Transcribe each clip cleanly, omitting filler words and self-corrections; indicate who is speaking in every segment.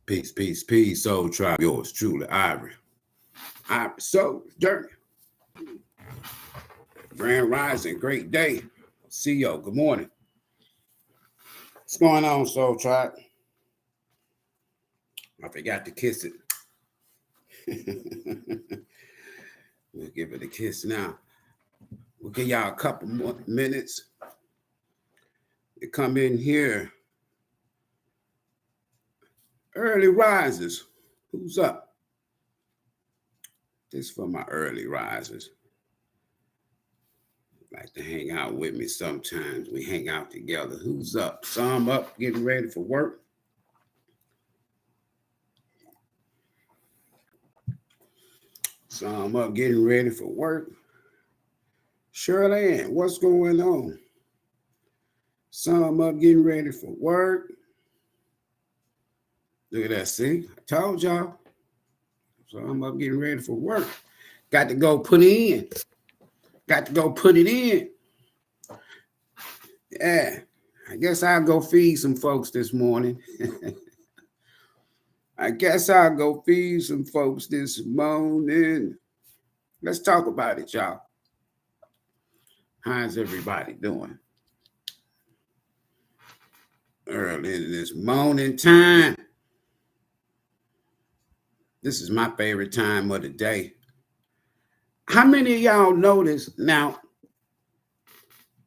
Speaker 1: Peace, peace, peace, soul tribe. Yours truly, Ivory Soul Journey. Grand rising, great day. Osiyo, good morning. What's going on, soul tribe? I forgot to kiss it. We'll give it a kiss now. We'll give y'all a couple more minutes to come in here. Early risers, who's up? This is for my early risers. Like to hang out with me sometimes. We hang out together. Who's up? Some up, getting ready for work. Some up, getting ready for work. Shirley Ann, what's going on? Some up, getting ready for work. Look at that, see? I told y'all. So I'm up getting ready for work. Got to go put it in. Got to go put it in. Yeah. I guess I'll go feed some folks this morning. Let's talk about it, y'all. How's everybody doing? Early in this morning time. This is my favorite time of the day. How many of y'all notice now?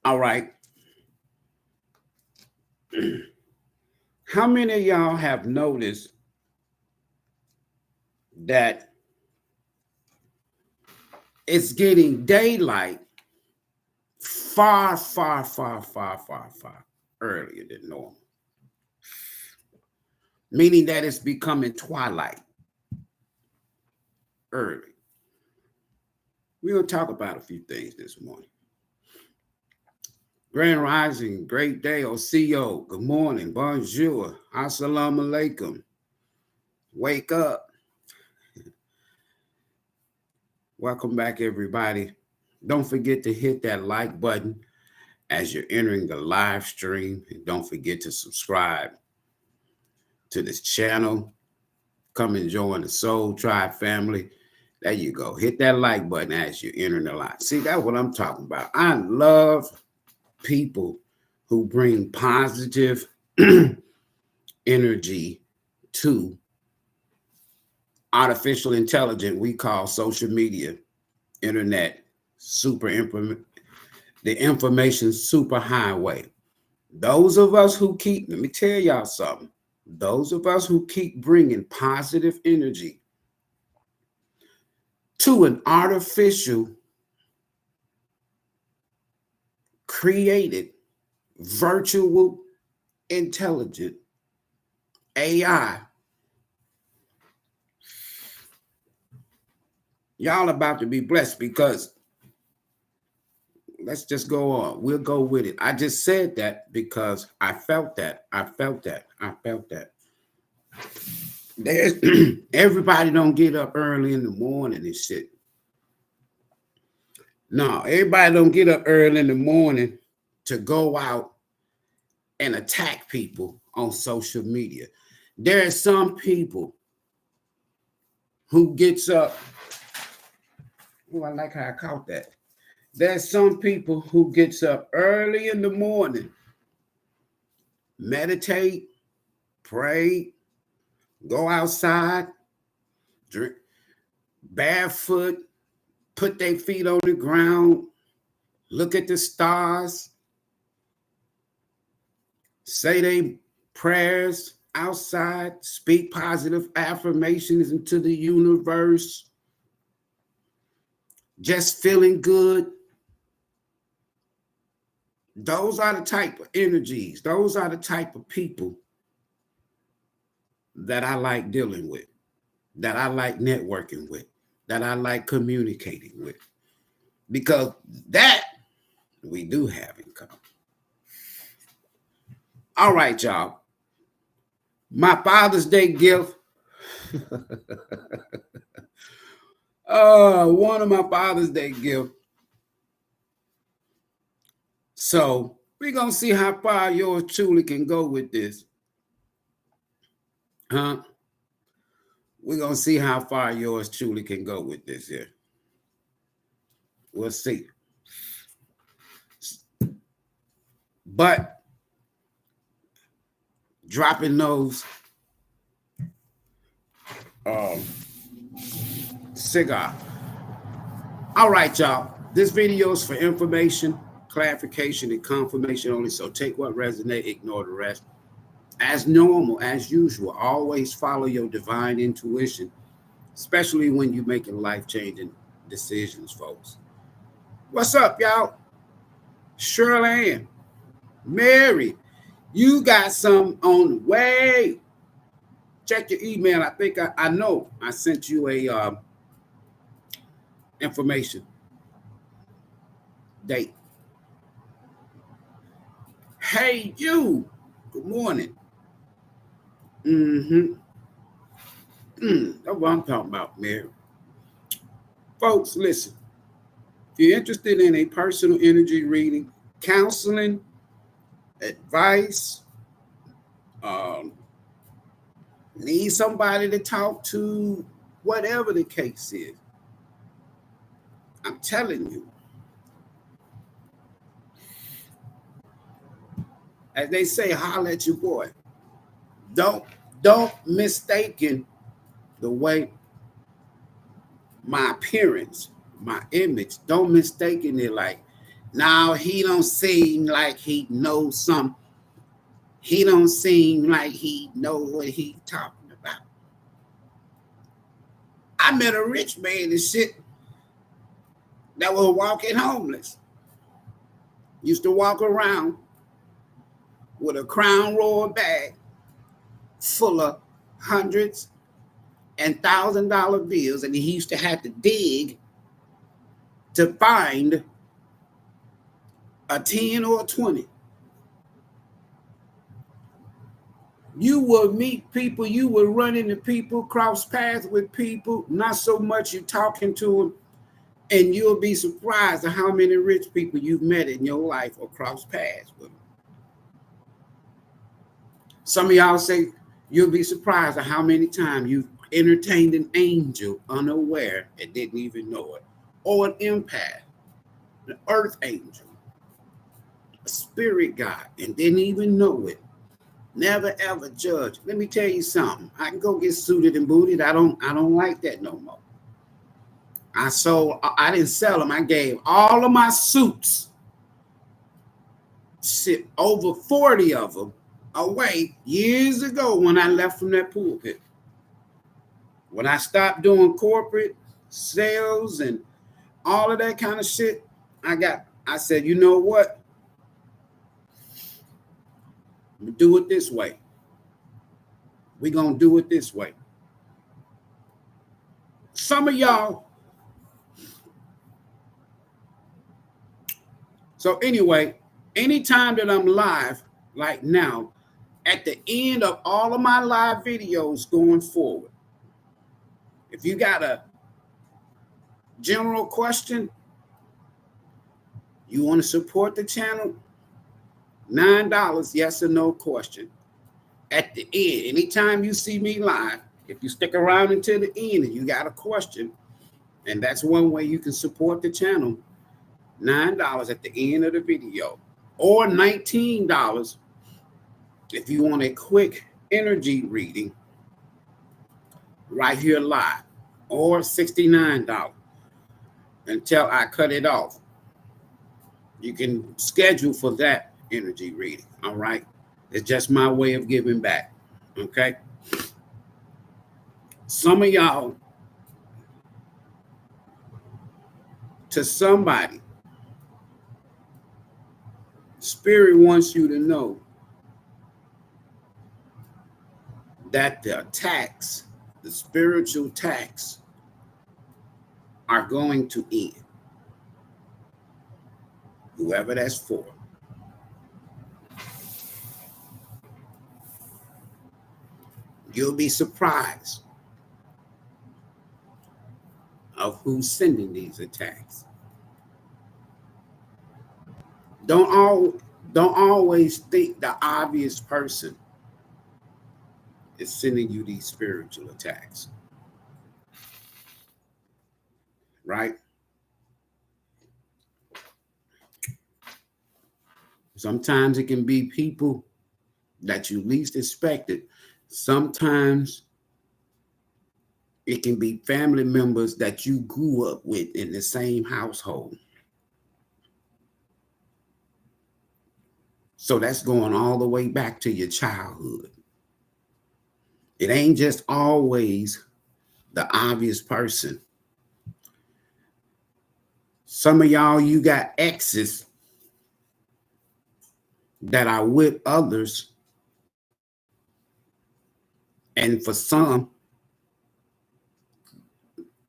Speaker 1: All right. How many of y'all have noticed that it's getting daylight far earlier than normal? Meaning that it's becoming twilight early. We're going to talk about a few things this morning. Grand rising, great day, Osiyo, good morning, bonjour, assalamu alaikum, wake up. Welcome back, everybody. Don't forget to hit that like button as you're entering the live stream. And don't forget to subscribe to this channel. Come and join the Soul Tribe family. There you go. Hit that like button as you're entering the live. See, that's what I'm talking about. I love people who bring positive energy to artificial intelligence we call social media, internet, the information superhighway. Those of us who keep, let me tell y'all something, those of us who keep bringing positive energy to an artificial created virtual intelligent AI, y'all about to be blessed, because let's just go on. We'll go with it. I just said that because I felt that. There's everybody don't get up early in the morning and shit. No, everybody don't get up early in the morning to go out and attack people on social media. There are some people who gets up. Oh, I like how I caught that. There's some people who gets up early in the morning, meditate, pray, go outside, drink barefoot, put their feet on the ground, look at the stars, say their prayers outside, speak positive affirmations into the universe, just feeling good. Those are the type of energies. Those are the type of people that I like dealing with, that I like networking with, that I like communicating with, because that we do have in common. All right, y'all. My Father's Day gift. One of my Father's Day gifts. So we're going to see how far yours truly can go with this. Huh? We're going to see how far yours truly can go with this here. We'll see. But dropping those cigar. All right, y'all. This video is for information, clarification, and confirmation only. So take what resonates, ignore the rest. As normal, as usual, always follow your divine intuition, especially when you're making life-changing decisions, folks. What's up, y'all? Shirley Ann, Mary, you got some on the way. Check your email. I think I know I sent you a information date. Hey, you. Good morning. That's what I'm talking about, Mary. Folks, listen. If you're interested in a personal energy reading, counseling, advice, need somebody to talk to, whatever the case is, I'm telling you, as they say, holler at your boy. Don't mistaken the way my appearance, my image, don't mistaken it like, now he don't seem like he knows something. He don't seem like he know what he talking about. I met a rich man and shit that was walking homeless. Used to walk around with a Crown Royal bag full of hundreds and $1,000 bills, and he used to have to dig to find a 10 or a 20. You will meet people, you will run into people, cross paths with people, not so much you talking to them, and you'll be surprised at how many rich people you've met in your life or crossed paths with them. Some of y'all say you'll be surprised at how many times you've entertained an angel unaware and didn't even know it, or an empath, an earth angel, a spirit guide, and didn't even know it. Never ever judge. Let me tell you something. I can go get suited and booted. I don't like that no more. I didn't sell them. I gave all of my suits, over 40 of them, away years ago when I left from that pulpit. When I stopped doing corporate sales and all of that kind of shit, I said, you know what? We do it this way. We're going to do it this way. Some of y'all. So anyway, anytime that I'm live, like now, at the end of all of my live videos going forward, if you got a general question, you want to support the channel, $9, yes or no question. At the end, anytime you see me live, if you stick around until the end and you got a question, and that's one way you can support the channel, $9 at the end of the video, or $19 if you want a quick energy reading right here live, or $69 until I cut it off. You can schedule for that energy reading, all right? It's just my way of giving back, okay? Some of y'all, to somebody, Spirit wants you to know that the attacks, the spiritual attacks, are going to end. Whoever that's for. You'll be surprised of who's sending these attacks. Don't always think the obvious person is sending you these spiritual attacks. right? Sometimes it can be people that you least expected. Sometimes it can be family members that you grew up with in the same household. So that's going all the way back to your childhood. It ain't just always the obvious person. Some of y'all, you got exes that are with others. And for some,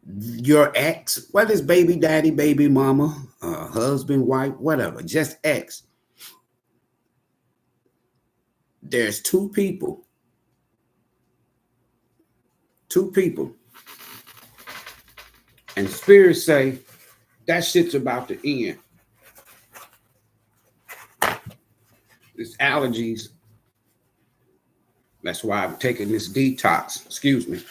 Speaker 1: your ex, whether it's baby daddy, baby mama, husband, wife, whatever, just ex. There's two people. And spirits say that shit's about to end. It's allergies. That's why I'm taking this detox. Excuse me.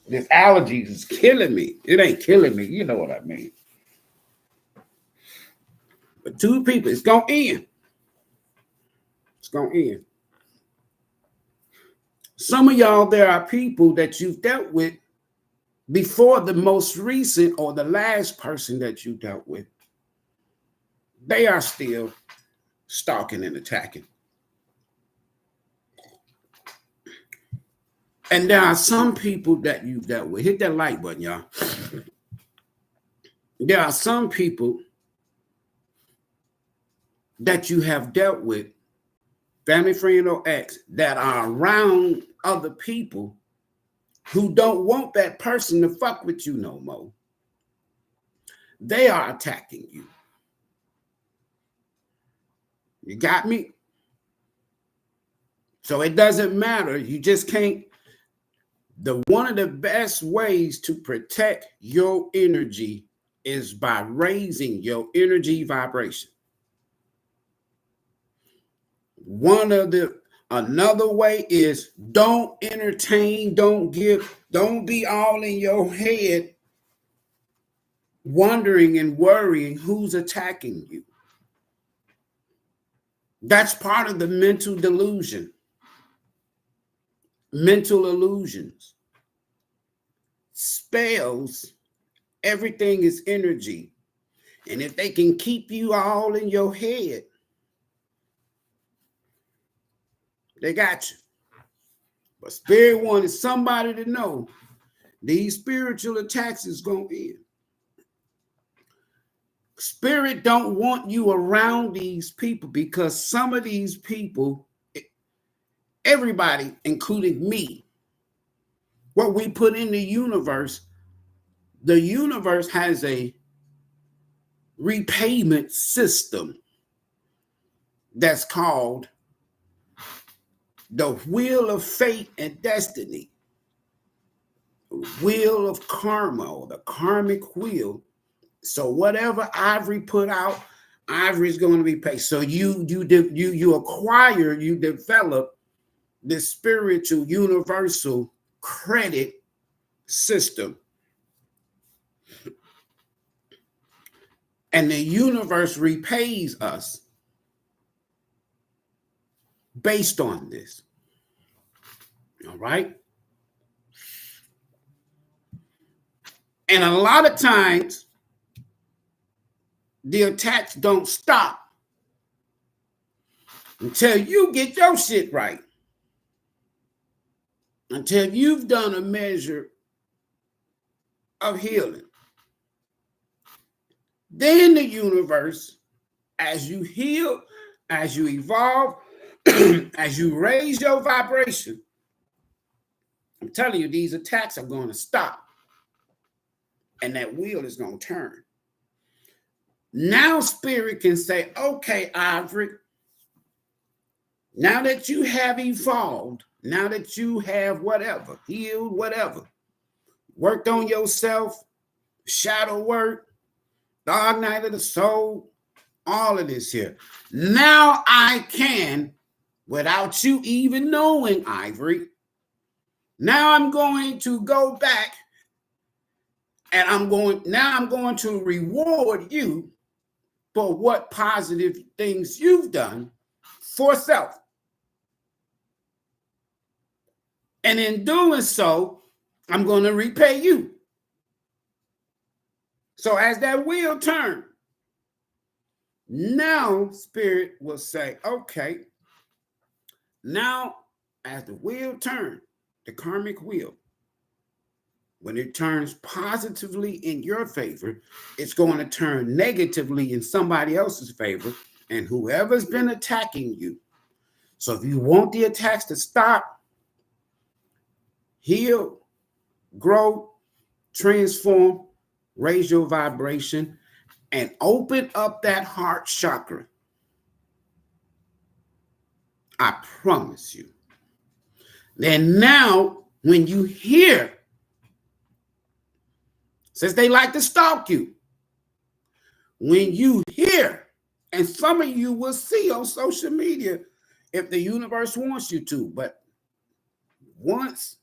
Speaker 1: This allergies is killing me. It ain't killing me. You know what I mean. But two people, it's going to end. It's going to end. Some of y'all, there are people that you've dealt with before the most recent or the last person that you dealt with. They are still stalking and attacking. And there are some people that you've dealt with. Hit that like button, y'all. There are some people that you have dealt with, family, friend, or ex, that are around other people who don't want that person to fuck with you no more. They are attacking you. You got me? So it doesn't matter. You just can't. One of the best ways to protect your energy is by raising your energy vibration. Another way is don't entertain, don't be all in your head wondering and worrying who's attacking you. That's part of the mental delusion. Mental illusions. Spells, everything is energy. And if they can keep you all in your head, they got you. But Spirit wanted somebody to know these spiritual attacks is going to end. Spirit don't want you around these people because some of these people, everybody, including me, what we put in the universe has a repayment system that's called the wheel of fate and destiny, wheel of karma, or the karmic wheel. So whatever Ivory put out, Ivory's going to be paid. So you develop this spiritual universal credit system. And the universe repays us based on this. All right? And a lot of times, the attacks don't stop until you get your shit right. Until you've done a measure of healing. Then the universe, as you heal, as you evolve, as you raise your vibration, I'm telling you, these attacks are going to stop. And that wheel is going to turn. Now Spirit can say, okay, Ivory, now that you have evolved, now that you have whatever, healed, whatever, worked on yourself, shadow work, dark night of the soul, all of this here. Now I can, without you even knowing, Ivory, now I'm going to go back And I'm going to reward you for what positive things you've done for self. And in doing so, I'm going to repay you. So as that wheel turns, now Spirit will say, okay, now as the wheel turns, the karmic wheel, when it turns positively in your favor, it's going to turn negatively in somebody else's favor, and whoever's been attacking you. So if you want the attacks to stop, heal, grow, transform, raise your vibration, and open up that heart chakra, I promise you. Then now, when you hear, since they like to stalk you, when you hear, and some of you will see on social media if the universe wants you to, but once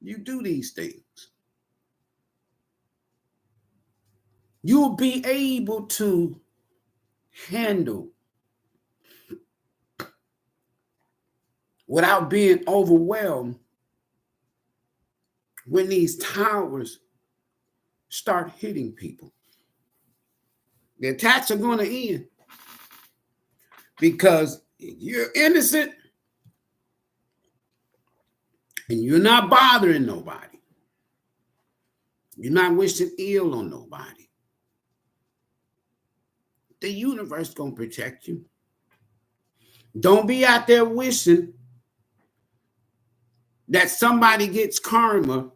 Speaker 1: you do these things, you'll be able to handle without being overwhelmed when these towers start hitting people. The attacks are going to end because you're innocent and you're not bothering nobody. You're not wishing ill on nobody. The universe is going to protect you. Don't be out there wishing that somebody gets karma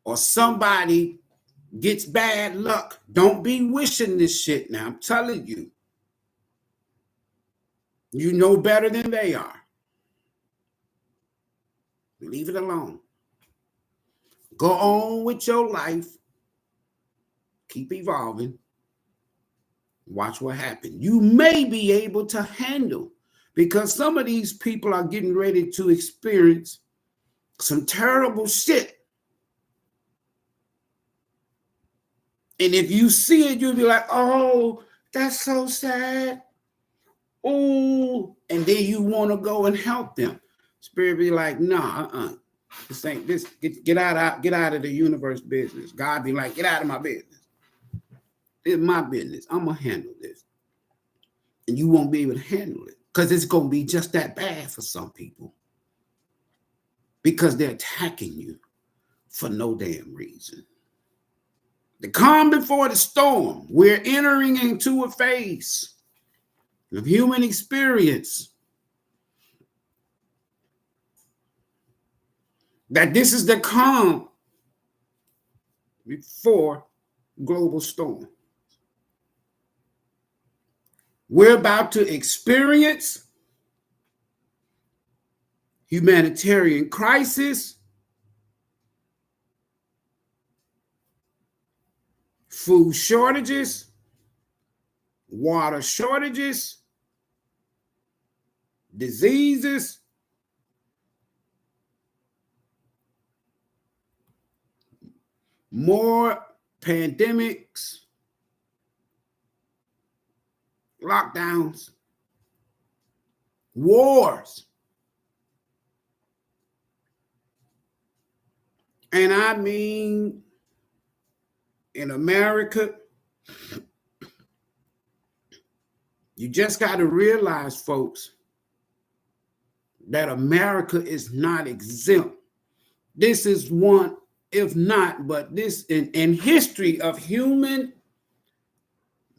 Speaker 1: or somebody gets bad luck. Don't be wishing this shit now. I'm telling you. You know better than they are. Leave it alone. Go on with your life. Keep evolving. Watch what happens. You may be able to handle, because some of these people are getting ready to experience some terrible shit. And if you see it, you'll be like, oh, that's so sad. Oh, and then you want to go and help them. Spirit be like, nah, this ain't this. Get out of the universe business. God be like, get out of my business. This is my business. I'm gonna handle this. And you won't be able to handle it because it's gonna be just that bad for some people. Because they're attacking you for no damn reason. The calm before the storm. We're entering into a phase of human experience that this is the calm before global storm. We're about to experience humanitarian crisis, food shortages, water shortages, diseases, more pandemics, lockdowns, wars. And I mean, in America, you just got to realize, folks, that America is not exempt. This is one, if not, but this in history of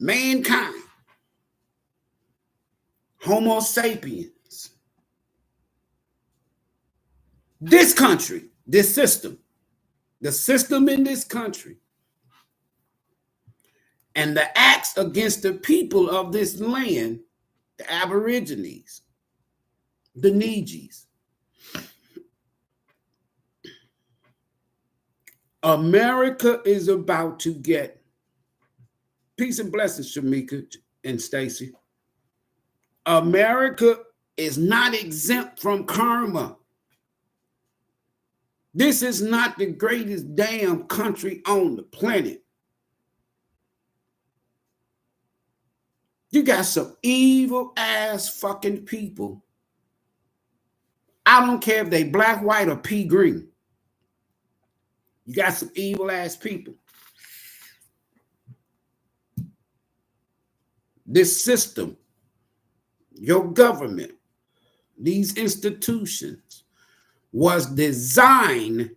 Speaker 1: mankind, Homo sapiens, this country, this system, the system in this country, and the acts against the people of this land, the Aborigines, the Nrgys. America is about to get, peace and blessings, Shamika and Stacy. America is not exempt from karma. This is not the greatest damn country on the planet. You got some evil ass fucking people. I don't care if they black, white, or pea green. You got some evil ass people. This system, your government, these institutions was designed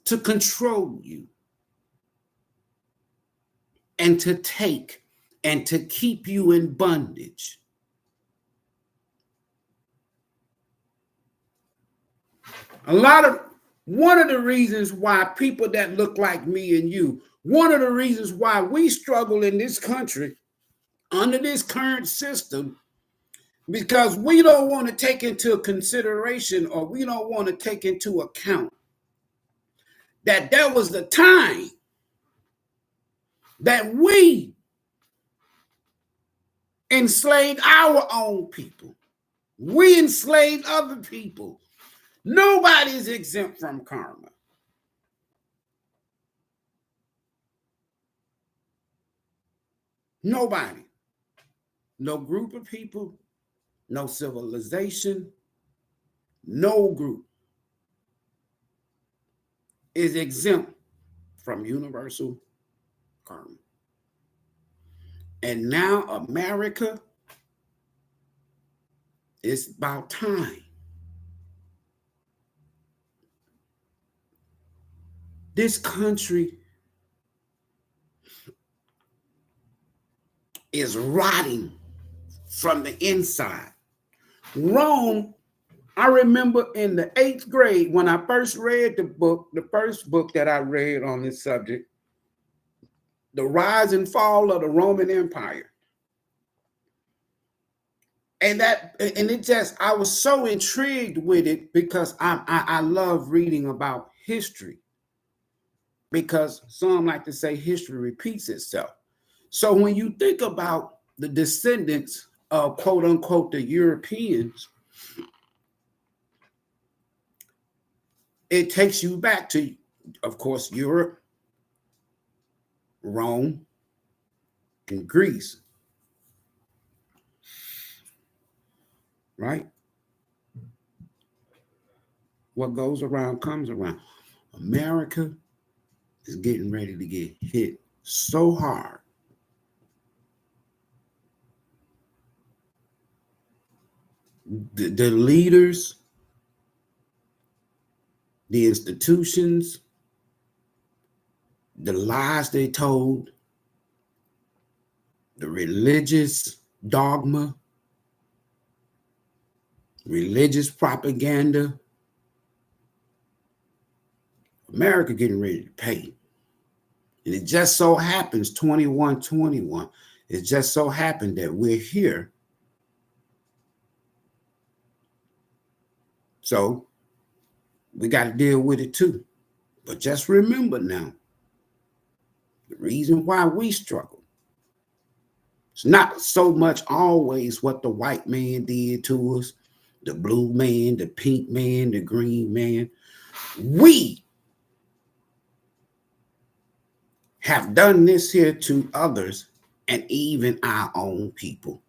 Speaker 1: to control you and to take and to keep you in bondage. One of the reasons why people that look like me and you, one of the reasons why we struggle in this country under this current system, because we don't want to take into consideration, or we don't want to take into account that there was the time that we enslaved our own people. We enslaved other people. Nobody's exempt from karma. Nobody. No group of people, no civilization, no group is exempt from universal karma. And now America, it's about time. This country is rotting from the inside. Rome, I remember in the 8th grade when I first read the first book that I read on this subject, The Rise and Fall of the Roman Empire. And I was so intrigued with it because I love reading about history. Because some like to say history repeats itself. So when you think about the descendants of quote unquote the Europeans, it takes you back to, of course, Europe, Rome, and Greece. Right? What goes around comes around. America is getting ready to get hit so hard. The leaders, the institutions, the lies they told, the religious dogma, religious propaganda, America getting ready to pay. And it just so happens 2121, it just so happened that we're here. So we got to deal with it too. But just remember now, the reason why we struggle, it's not so much always what the white man did to us, the blue man, the pink man, the green man. We have done this here to others and even our own people.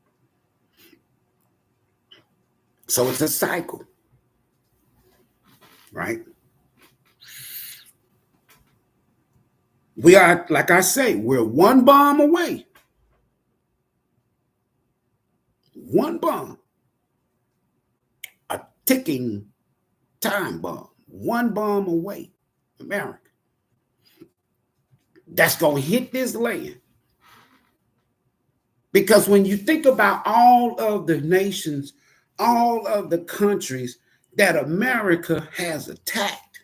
Speaker 1: So it's a cycle, right? We are, like I say, we're one bomb away. One bomb. A ticking time bomb. One bomb away. America. That's going to hit this land. Because when you think about all of the nations, all of the countries that America has attacked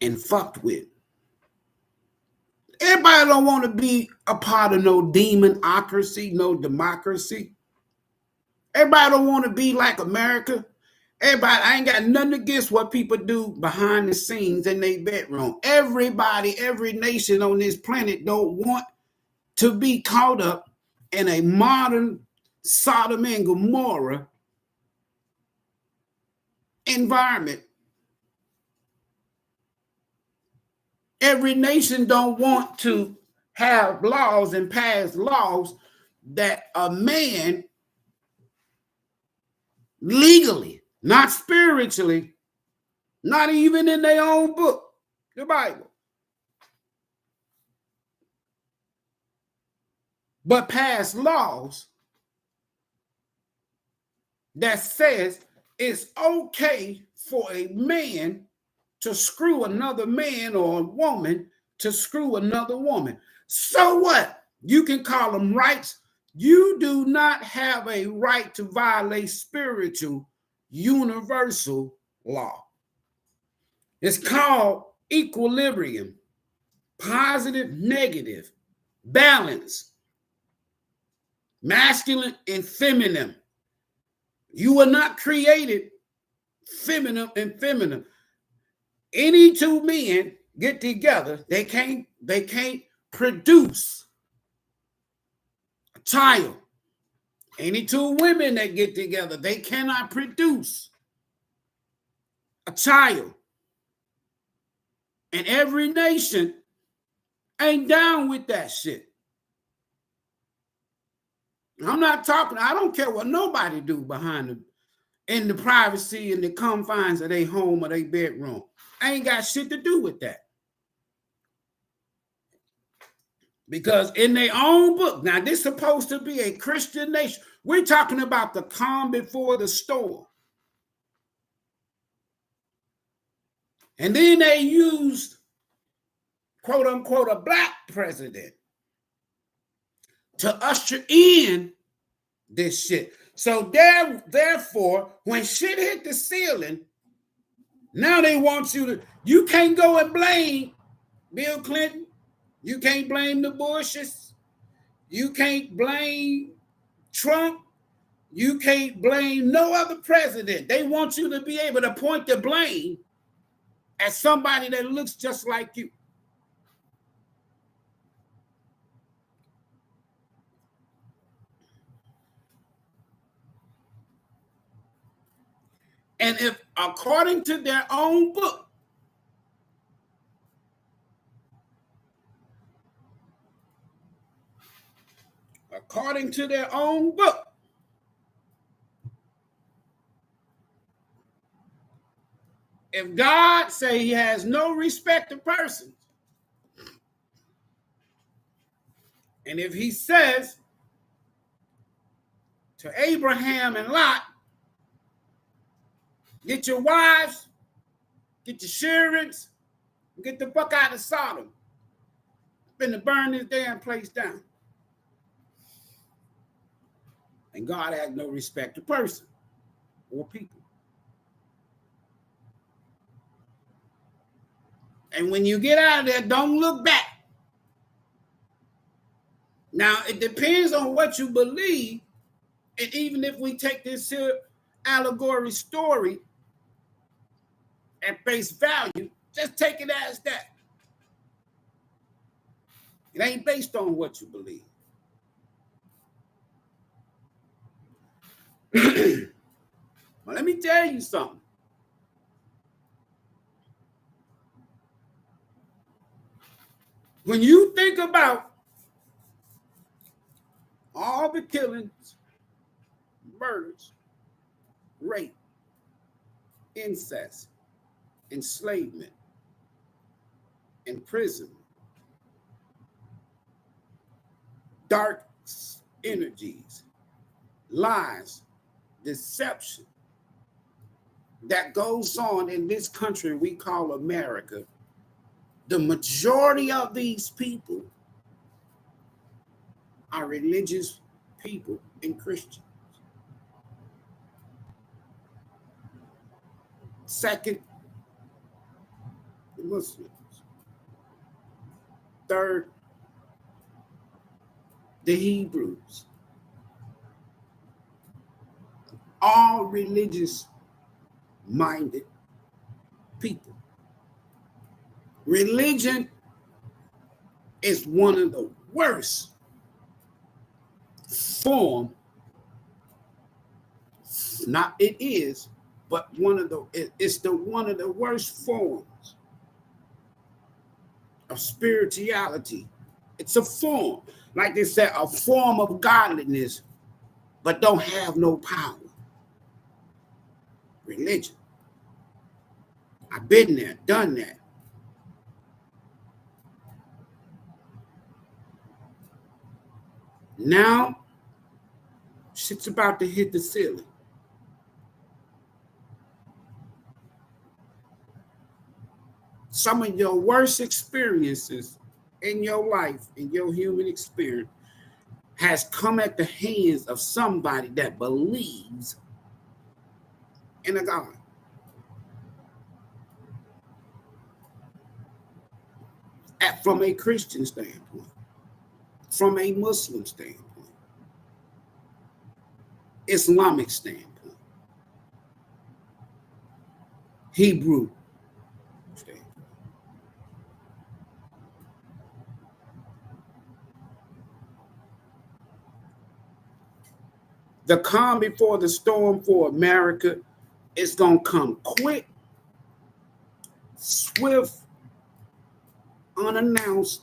Speaker 1: and fucked with, everybody don't want to be a part of no demonocracy, no democracy. Everybody don't want to be like America. Everybody, I ain't got nothing against what people do behind the scenes in their bedroom. Everybody, every nation on this planet don't want to be caught up in a modern Sodom and Gomorrah environment. Every nation don't want to have laws and pass laws that a man legally, not spiritually, not even in their own book, the Bible, but pass laws that says it's okay for a man to screw another man or a woman to screw another woman. So what? You can call them rights. You do not have a right to violate spiritual universal law. It's called equilibrium, positive, negative, balance, masculine and feminine. You were not created feminine and feminine. Any two men get together, they can't produce a child. Any two women that get together, they cannot produce a child. And every nation ain't down with that shit. I'm not talking, I don't care what nobody do behind them in the privacy and the confines of their home or their bedroom. I ain't got shit to do with that. Because in their own book, now this is supposed to be a Christian nation. We're talking about the calm before the storm. And then they used, quote unquote, a black president to usher in this shit. So therefore, when shit hit the ceiling, now they want you can't go and blame Bill Clinton. You can't blame the Bushes. You can't blame Trump. You can't blame no other president. They want you to be able to point the blame at somebody that looks just like you. And if, according to their own book, if God say he has no respect to persons, and if he says to Abraham and Lot, get your wives, get your servants, get the fuck out of Sodom, finna burn this damn place down. And God has no respect to person or people. And when you get out of there, don't look back. Now, it depends on what you believe. And even if we take this here allegory story at face value, just take it as that. It ain't based on what you believe. Well, let me tell you something. When you think about all the killings, murders, rape, incest, enslavement, imprisonment, dark energies, lies, deception that goes on in this country we call America, the majority of these people are religious people and Christians. Second, the Muslims. Third, the Hebrews. All religious-minded people. Religion is one of the worst form, not it is, but it's one of the worst forms of spirituality. It's a form, like they said, a form of godliness, but don't have no power. Religion. I've been there, done that. Now, shit's about to hit the ceiling. Some of your worst experiences in your life, in your human experience, has come at the hands of somebody that believes in a God. From a Christian standpoint, from a Muslim standpoint, Islamic standpoint, Hebrew standpoint. The calm before the storm for America is going to come quick, swift, unannounced.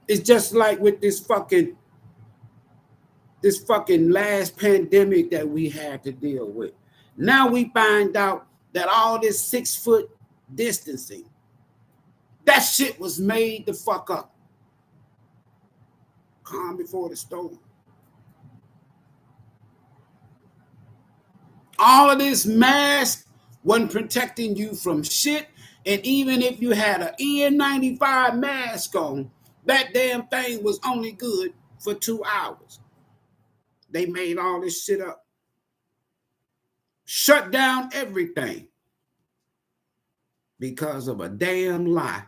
Speaker 1: It's just like with this fucking last pandemic that we had to deal with. Now we find out that all this 6-foot distancing, that shit was made the fuck up. Calm before the storm. All of this mask wasn't protecting you from shit. And even if you had an N95 mask on, that damn thing was only good for 2 hours. They made all this shit up. Shut down everything because of a damn lie.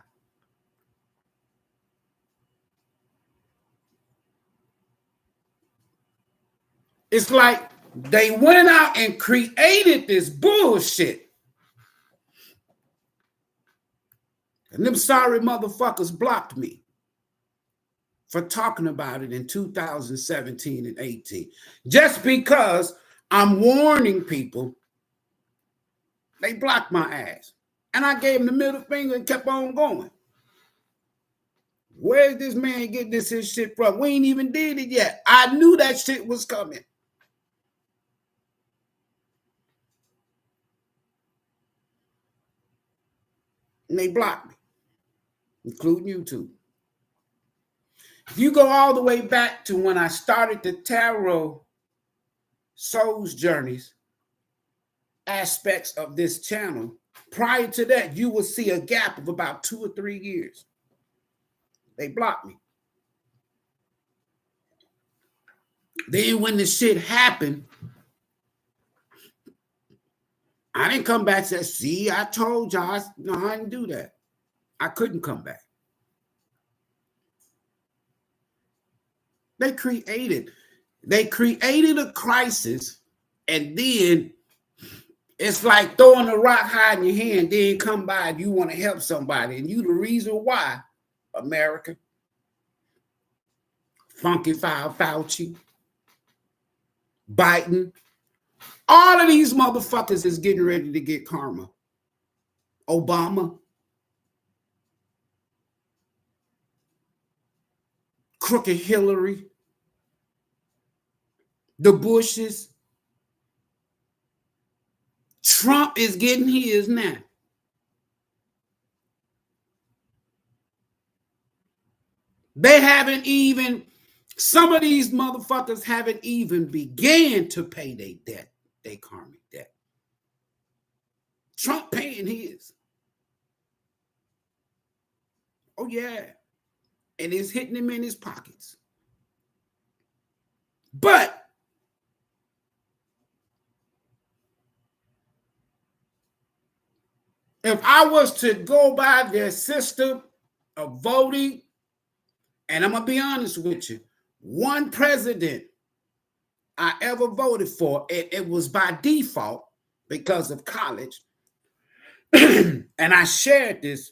Speaker 1: It's like they went out and created this bullshit. And them sorry motherfuckers blocked me for talking about it in 2017 and 18. Just because I'm warning people, they blocked my ass. And I gave them the middle finger and kept on going. Where's this man getting his shit from? We ain't even did it yet. I knew that shit was coming. And they blocked me, including YouTube. If you go all the way back to when I started the tarot Souls Journeys aspects of this channel, prior to that, you will see a gap of about 2 or 3 years. They blocked me. Then when the shit happened, I didn't come back and say, see, I told y'all. No, I didn't do that. I couldn't come back. They created a crisis, and then it's like throwing a rock high in your hand, then come by and you want to help somebody, and you the reason why, America. Funky Fauci, Biden, all of these motherfuckers is getting ready to get karma. Obama, crooked Hillary, the Bushes. Trump is getting his now. They haven't even, some of these motherfuckers haven't even began to pay their debt, their karmic debt. Trump paying his. Oh, yeah. And it's hitting him in his pockets. But if I was to go by their system of voting, and I'm going to be honest with you, one president I ever voted for, it was by default because of college. And I shared this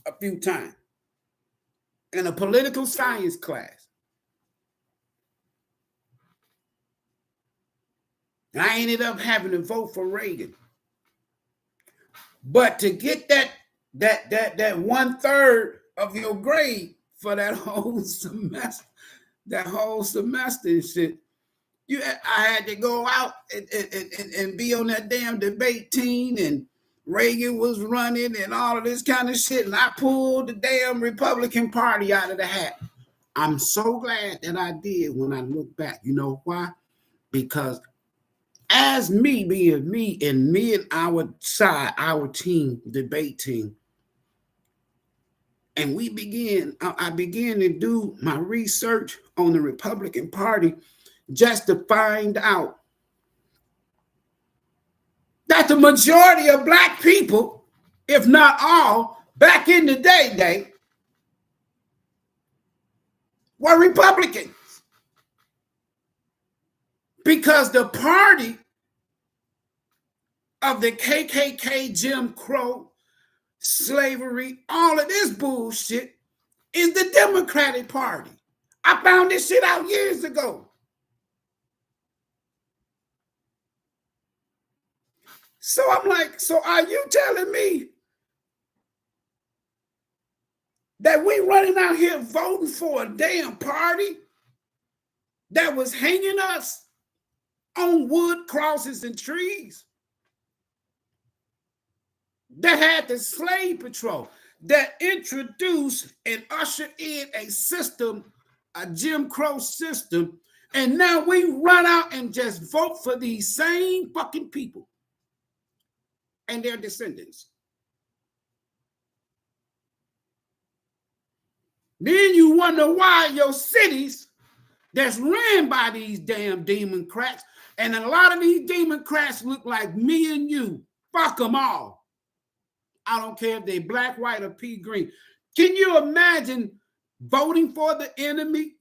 Speaker 1: a few times in a political science class. And I ended up having to vote for Reagan. But to get that 1/3 of your grade for that whole semester, and shit, I had to go out and be on that damn debate team, and Reagan was running and all of this kind of shit, and I pulled the damn Republican Party out of the hat. I'm so glad that I did when I look back. You know why? Because as me being me and our side, our team, debate team, and I began to do my research on the Republican Party just to find out that the majority of Black people, if not all, back in the day, were Republicans. Because the party of the KKK, Jim Crow, slavery, all of this bullshit is the Democratic Party. I found this shit out years ago. So I'm like, so are you telling me that we running out here voting for a damn party that was hanging us on wood crosses and trees, that had the slave patrol, that introduced and ushered in a system, a Jim Crow system, and now we run out and just vote for these same fucking people and their descendants? Then you wonder why your cities that's ran by these damn Democrats, and a lot of these Democrats look like me and you. Fuck them all. I don't care if they black, white, or pea green. Can you imagine voting for the enemy,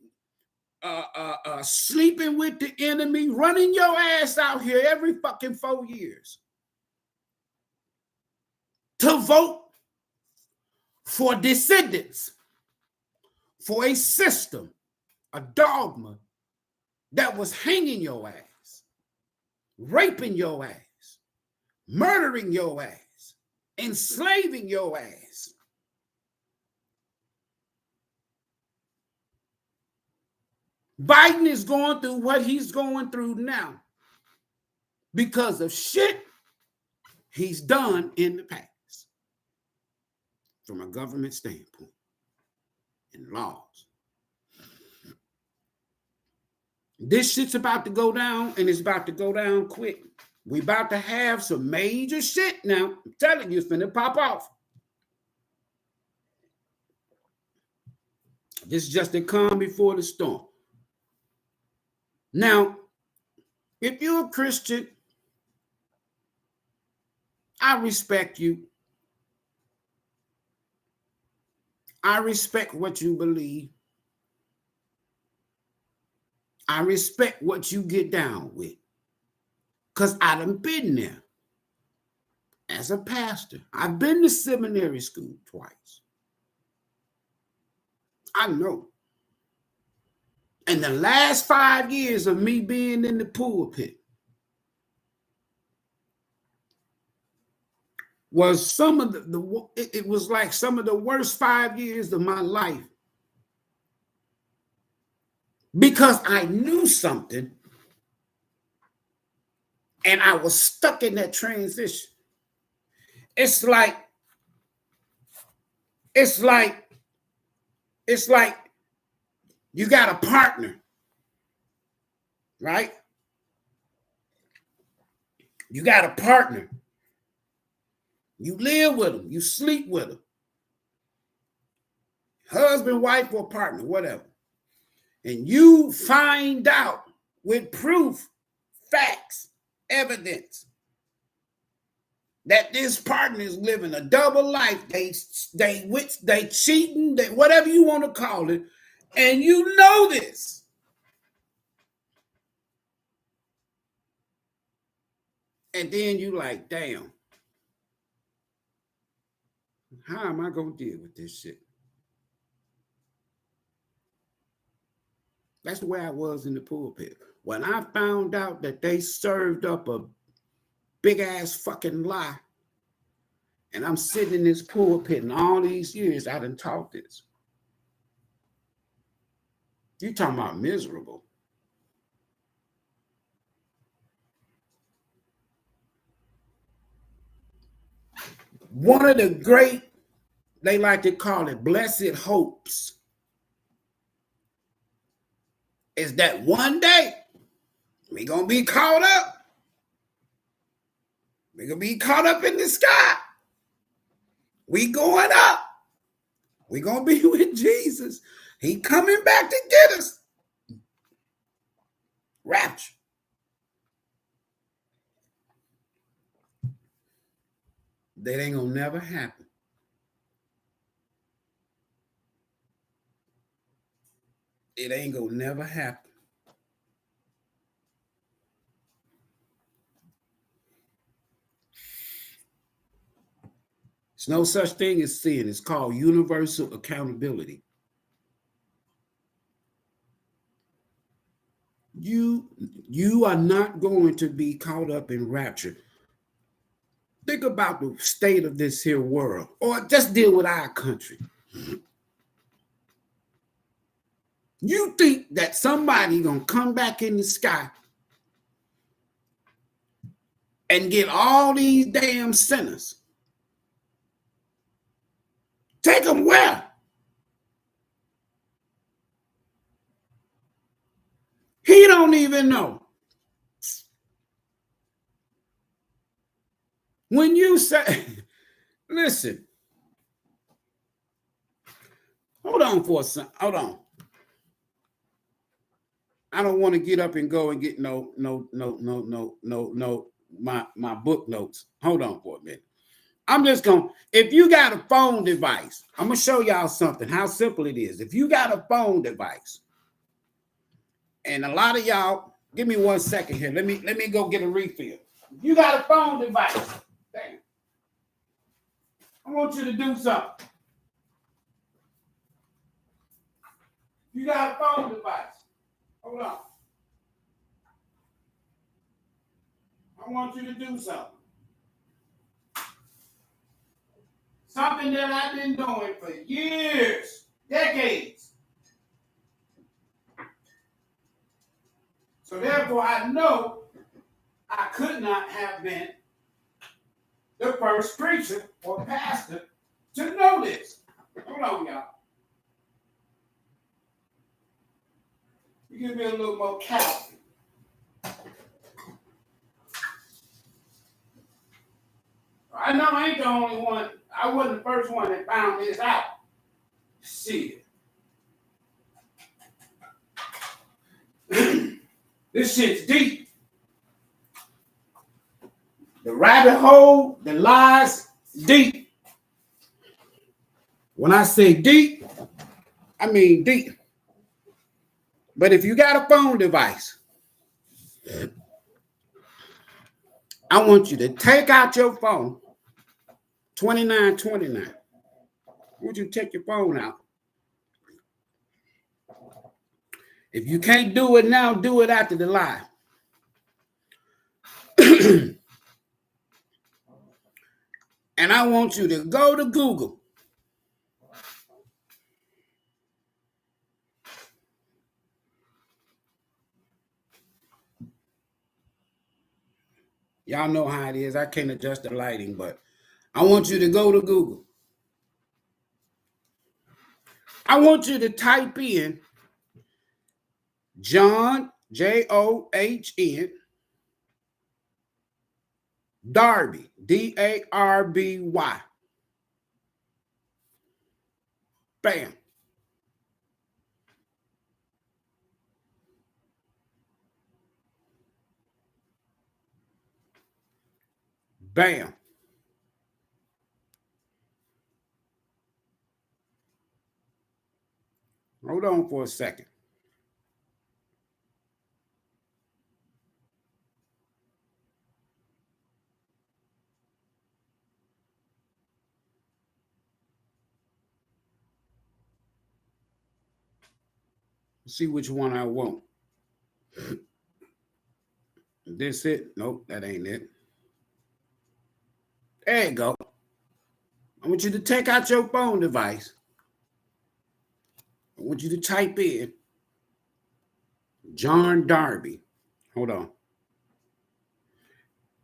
Speaker 1: sleeping with the enemy, running your ass out here every fucking 4 years to vote for descendants, for a system, a dogma that was hanging your ass, raping your ass, murdering your ass, enslaving your ass? Biden is going through what he's going through now because of shit he's done in the past from a government standpoint and laws. This shit's about to go down, and it's about to go down quick. We about to have some major shit now. I'm telling you, it's finna pop off. This is just the calm before the storm. Now, if you're a Christian, I respect you. I respect what you believe. I respect what you get down with. Because I done been there as a pastor. I've been to seminary school twice. I know. And the last 5 years of me being in the pulpit was some of it was like some of the worst 5 years of my life, because I knew something and I was stuck in that transition. It's like you got a partner, right? You got a partner. You live with them. You sleep with them. Husband, wife, or partner, whatever. And you find out with proof, facts, evidence that this partner is living a double life. They cheating, whatever you want to call it, and you know this. And then you like, damn, how am I going to deal with this shit? That's the way I was in the pulpit. When I found out that they served up a big ass fucking lie, and I'm sitting in this pulpit, and all these years I done taught this. You talking about miserable. One of the great, they like to call it blessed hopes, is that one day we gonna be caught up. We gonna be caught up in the sky. We going up. We gonna be with Jesus. He coming back to get us. Rapture. That ain't gonna never happen. It ain't gonna never happen. There's no such thing as sin. It's called universal accountability. You are not going to be caught up in rapture. Think about the state of this here world, or just deal with our country. You think that somebody gonna come back in the sky and get all these damn sinners? Take them where? He don't even know. When you say, listen, hold on for a second. Hold on. I don't want to get up and go and get my book notes. Hold on for a minute. I'm just going, if you got a phone device, I'm going to show y'all something, how simple it is. If you got a phone device, and a lot of y'all, give me 1 second here. Let me go get a refill. If you got a phone device, damn, I want you to do something. You got a phone device. Hold on. I want you to do something. Something that I've been doing for years, decades. So therefore, I know I could not have been the first preacher or pastor to know this. Hold on, y'all. You give me a little more calcium. I know I ain't the only one. I wasn't the first one that found this out. Shit. This shit's deep. The rabbit hole, the lies, deep. When I say deep, I mean deep. But if you got a phone device, I want you to take out your phone, 2929. I want you to take your phone out. If you can't do it now, do it after the live. And I want you to go to Google. Y'all know how it is. I can't adjust the lighting, but I want you to go to Google. I want you to type in John, John, Darby, Darby. Bam. Bam. Hold on for a second. See which one I want. Is this it? Nope, that ain't it. There you go. I want you to take out your phone device. I want you to type in John Darby. Hold on.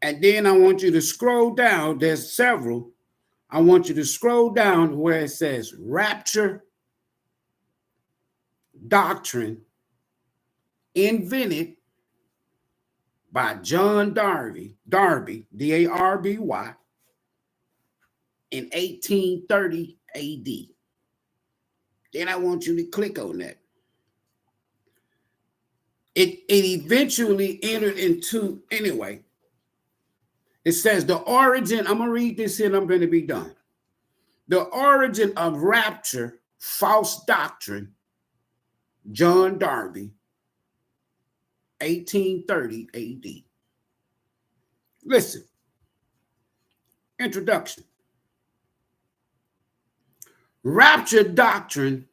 Speaker 1: And then I want you to scroll down. There's several. I want you to scroll down where it says Rapture Doctrine invented by John Darby, D-A-R-B-Y, in 1830 AD. Then I want you to click on that. It eventually entered into, anyway, it says the origin, I'm going to read this here and I'm going to be done. The origin of rapture, false doctrine, John Darby, 1830 AD. Listen, introduction. Rapture doctrine,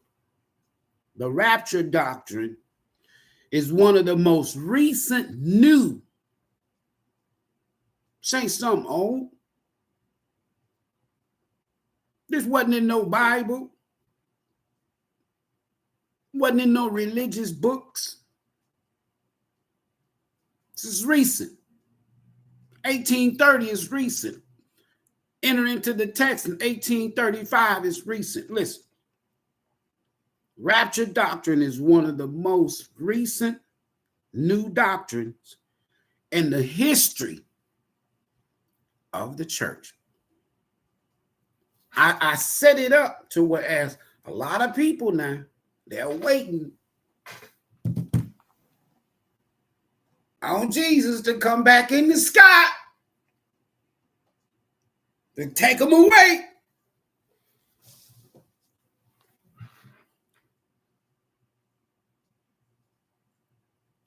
Speaker 1: the rapture doctrine is one of the most recent new, say something old. This wasn't in no Bible, wasn't in no religious books. This is recent. 1830 is recent. Enter into the text in 1835 is recent. Listen, rapture doctrine is one of the most recent new doctrines in the history of the church. I set it up to whereas a lot of people now, they're waiting on Jesus to come back in the sky to take them away.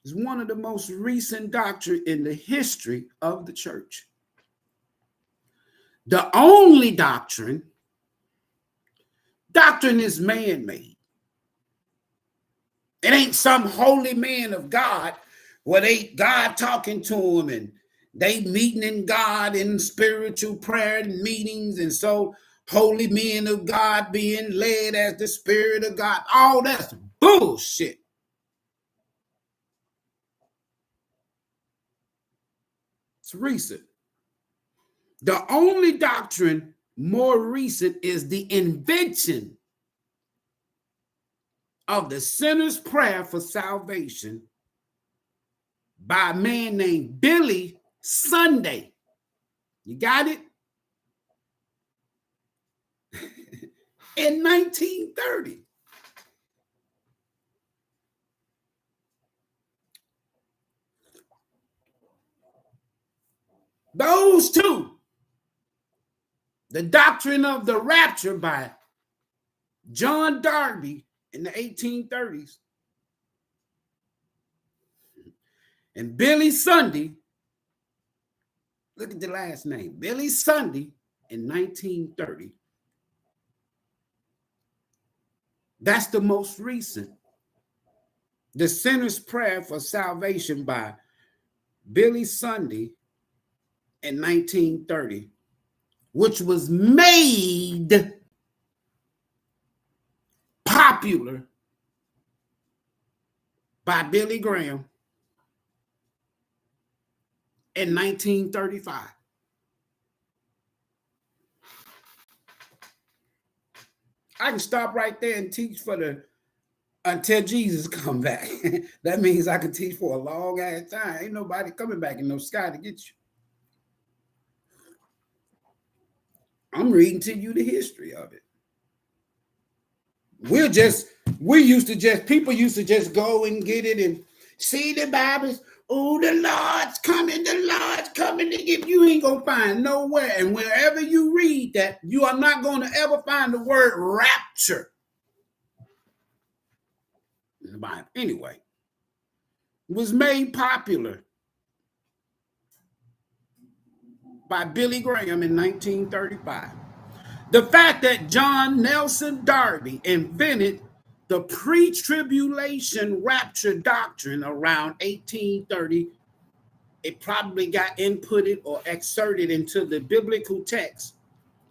Speaker 1: It's one of the most recent doctrine in the history of the church. The only doctrine is man-made. It ain't some holy man of God where God talking to him and they meeting in God in spiritual prayer meetings, and so holy men of God being led as the Spirit of God. All that's bullshit. It's recent. The only doctrine more recent is the invention of the sinner's prayer for salvation by a man named Billy Sunday. You got it? In 1930. Those two, the doctrine of the rapture by John Darby in the 1830s and Billy Sunday, look at the last name, Billy Sunday in 1930. That's the most recent. The Sinner's Prayer for Salvation by Billy Sunday in 1930, which was made popular by Billy Graham in 1935. I can stop right there and teach until Jesus come back. That means I can teach for a long ass time. Ain't nobody coming back in no sky to get you. I'm reading to you the history of it. People used to just go and get it and see the Bibles. Oh, the Lord's coming to give you. Ain't gonna find nowhere. And wherever you read that, you are not going to ever find the word rapture in the Bible. Anyway, it was made popular by Billy Graham in 1935. The fact that John Nelson Darby invented the pre-tribulation rapture doctrine around 1830 it probably got inputted or excerpted into the biblical text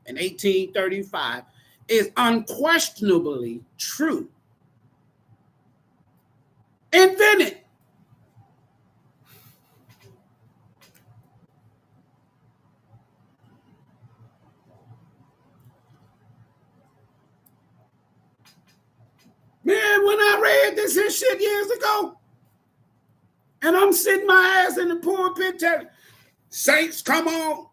Speaker 1: in 1835, is unquestionably true. Invented. Man, when I read this here shit years ago, and I'm sitting my ass in the pulpit telling saints, come on.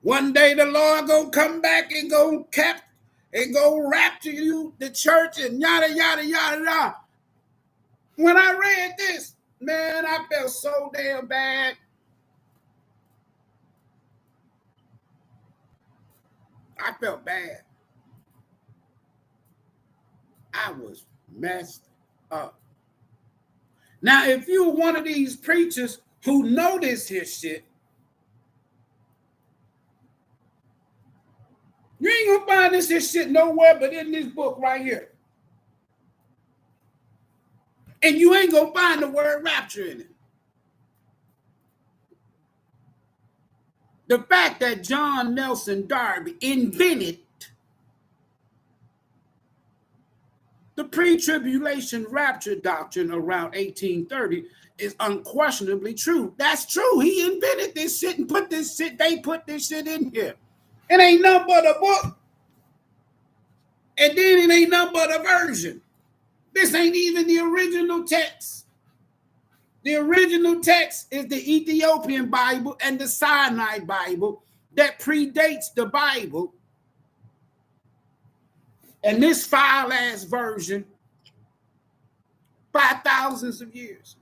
Speaker 1: One day the Lord gonna come back and go rapture you, the church, and yada, yada, yada, yada. When I read this, man, I felt so damn bad. I felt bad. I was messed up. Now, if you're one of these preachers who know this here shit, you ain't gonna find this here shit nowhere but in this book right here. And you ain't gonna find the word rapture in it. The fact that John Nelson Darby invented the pre-tribulation rapture doctrine around 1830 is unquestionably true. That's true. He invented this shit and put this shit, they put this shit in here. It ain't nothing but a book. And then it ain't nothing but a version. This ain't even the original text. The original text is the Ethiopian Bible and the Sinai Bible that predates the Bible. And this foul-ass version by thousands of years.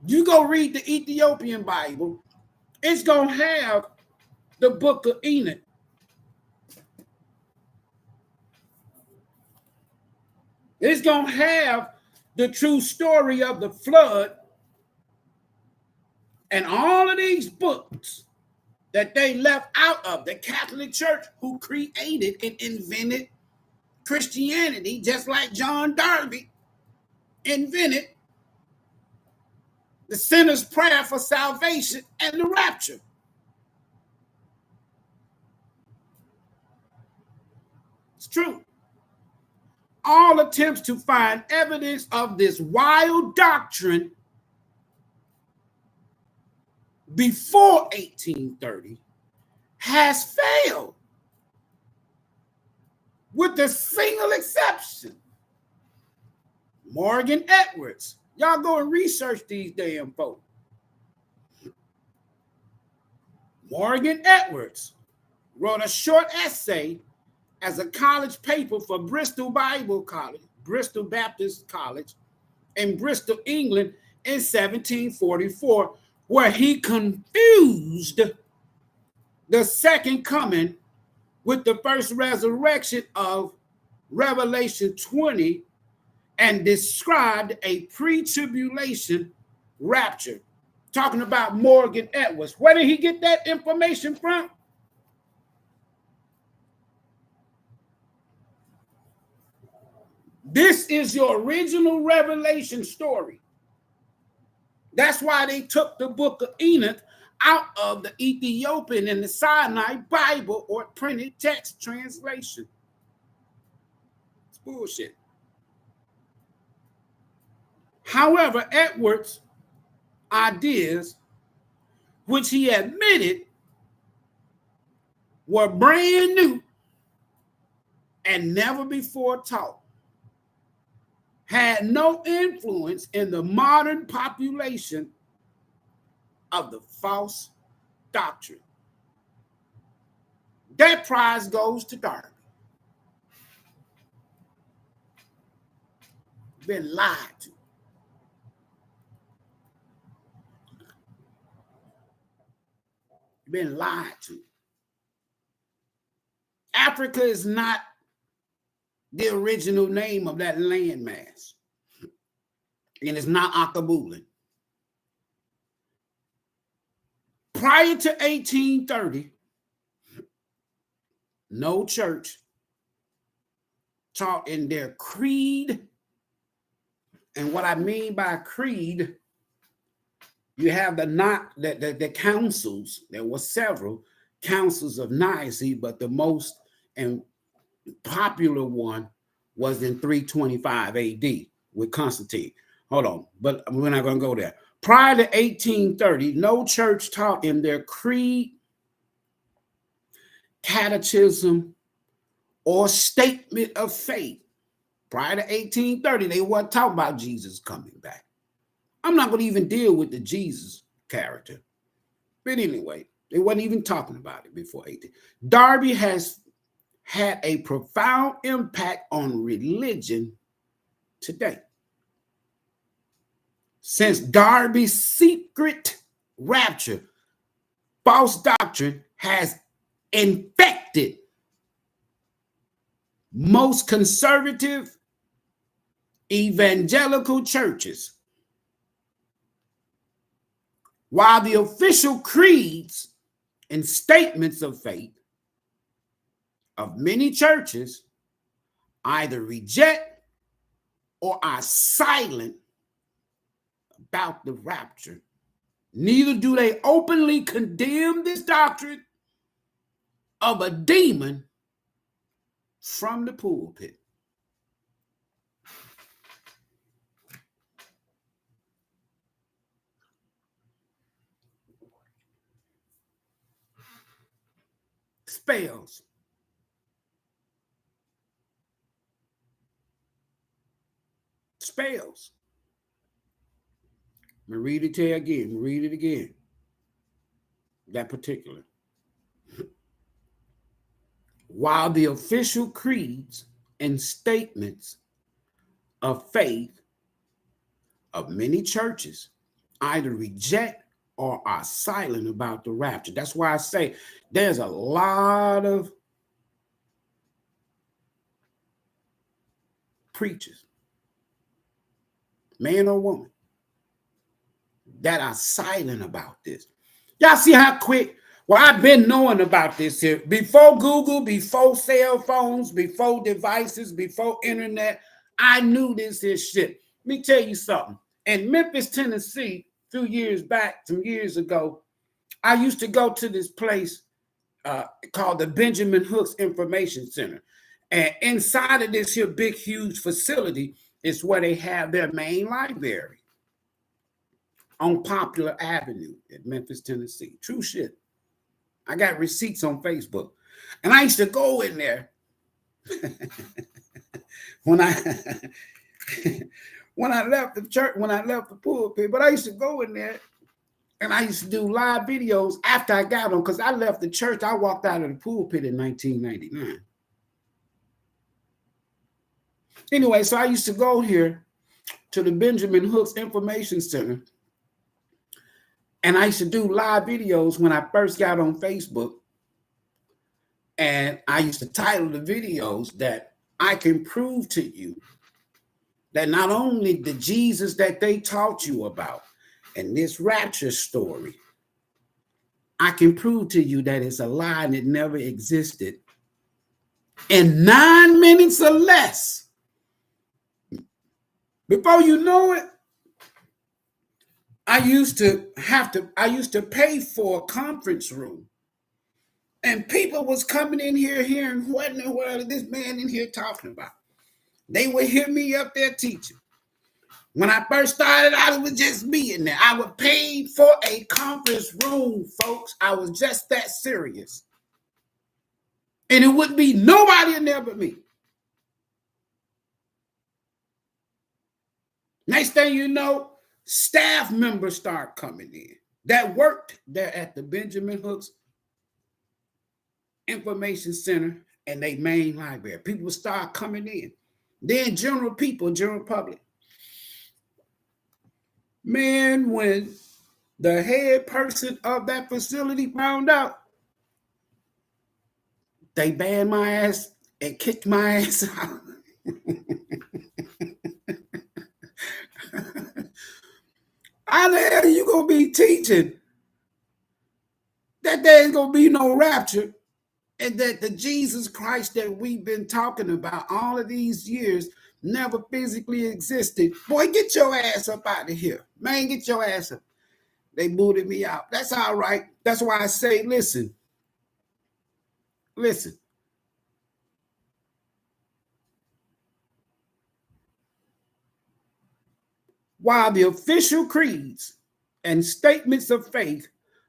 Speaker 1: You go read the Ethiopian Bible, it's going to have the book of Enoch. It's going to have the true story of the flood and all of these books that they left out of the Catholic Church, who created and invented Christianity, just like John Darby invented the sinner's prayer for salvation and the rapture. It's true. All attempts to find evidence of this wild doctrine before 1830 has failed, with a single exception. Morgan Edwards. Y'all go and research these damn folks. Morgan Edwards wrote a short essay as a college paper for Bristol Bible College, Bristol Baptist College in Bristol, England in 1744, where he confused the second coming with the first resurrection of Revelation 20 and described a pre-tribulation rapture. Talking about Morgan Edwards. Where did he get that information from? This is your original Revelation story. That's why they took the book of Enoch out of the Ethiopian and the Sinai Bible or printed text translation. It's bullshit. However, Edwards' ideas, which he admitted were brand new and never before taught, had no influence in the modern population of the false doctrine. That prize goes to Darby. Been lied to. Been lied to. Africa is not the original name of that landmass. And it's not Akabulin. Prior to 1830, no church taught in their creed. And what I mean by creed You have the councils. There were several councils of Nrgy, but the most and popular one was in 325 AD with Constantine. Hold on, but we're not going to go there. Prior to 1830, no church taught in their creed, catechism, or statement of faith. Prior to 1830, they weren't talking about Jesus coming back. I'm not going to even deal with the Jesus character. But anyway, they wasn't even talking about it before 18. Darby has had a profound impact on religion today. Since Darby's secret rapture, false doctrine has infected most conservative evangelical churches, while the official creeds and statements of faith of many churches either reject or are silent about the rapture. Neither do they openly condemn this doctrine of a demon from the pulpit. Spells. Spells. I'm going to read it to you again. Read it again. That particular. While the official creeds and statements of faith of many churches either reject or are silent about the rapture. That's why I say there's a lot of preachers, man or woman, that are silent about this. Y'all see how quick? Well, I've been knowing about this here. Before Google, before cell phones, before devices, before internet, I knew this here shit. Let me tell you something. In Memphis, Tennessee, a few years back, some years ago, I used to go to this place called the Benjamin Hooks Information Center. And inside of this here big, huge facility is where they have their main library on Popular Avenue in Memphis, Tennessee. True shit. I got receipts on Facebook. And I used to go in there when I left the church, when I left the pulpit, but I used to go in there and I used to do live videos after I got them, because I left the church. I walked out of the pulpit in 1999. Anyway, so I used to go here to the Benjamin Hooks Information Center, and I used to do live videos when I first got on Facebook. And I used to title the videos that I can prove to you that not only the Jesus that they taught you about and this rapture story, I can prove to you that it's a lie and it never existed. In 9 minutes or less, before you know it, I used to pay for a conference room. And people was coming in here hearing what in the world is this man in here talking about. They would hear me up there teaching. When I first started out, it was just me in there. I was paid for a conference room, folks. I was just that serious. And it wouldn't be nobody in there but me. Next thing you know, staff members start coming in that worked there at the Benjamin Hooks Information Center and they main library. People start coming in. Then general public. Man, when the head person of that facility found out, they banned my ass and kicked my ass out. How the hell are you going to be teaching that there ain't going to be no rapture and that the Jesus Christ that we've been talking about all of these years never physically existed? Boy, get your ass up out of here. Man, get your ass up. They booted me out. That's all right. That's why I say, listen. While the official creeds and statements of faith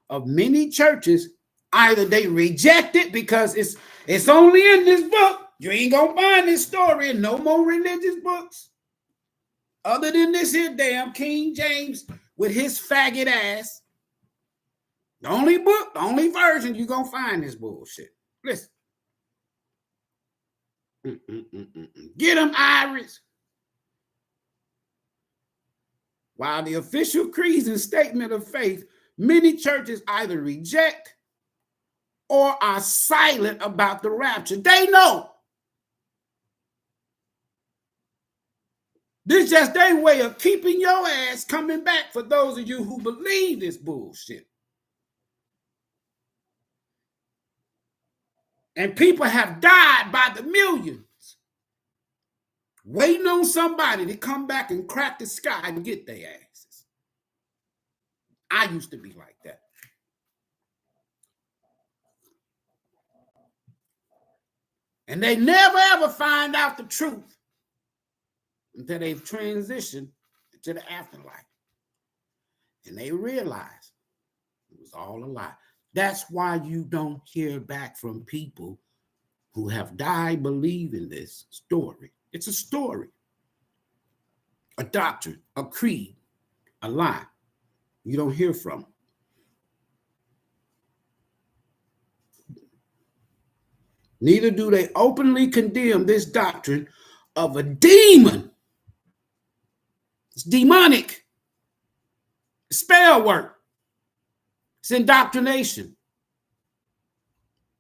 Speaker 1: of many churches, either they reject it because it's only in this book. You ain't gonna find this story in no more religious books. Other than this here damn King James with his faggot ass. The only book, the only version you're gonna find this bullshit. Listen. Get them, Iris. While the official creeds and statement of faith, many churches either reject or are silent about the rapture. They know. This is just their way of keeping your ass coming back for those of you who believe this bullshit. And people have died by the millions waiting on somebody to come back and crack the sky and get their asses. I used to be like that. And they never ever find out the truth until they've transitioned to the afterlife. And they realize it was all a lie. That's why you don't hear back from people who have died believing this story. It's a story, a doctrine, a creed, a lie. You don't hear from them. Neither do they openly condemn this doctrine of a demon. It's demonic. It's spell work. It's indoctrination.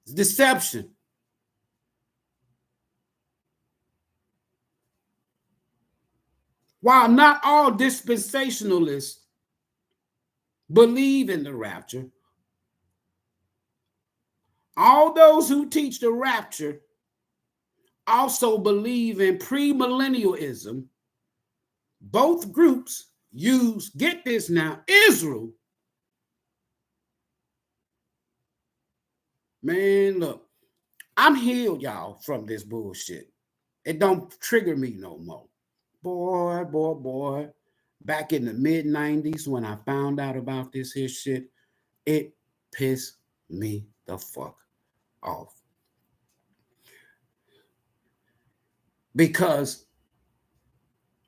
Speaker 1: It's deception. While not all dispensationalists believe in the rapture, all those who teach the rapture also believe in premillennialism. Both groups use, get this now, Israel. Man, look, I'm healed, y'all, from this bullshit. It don't trigger me no more. Boy. Back in the mid-90s when I found out about this here shit, it pissed me the fuck off. Because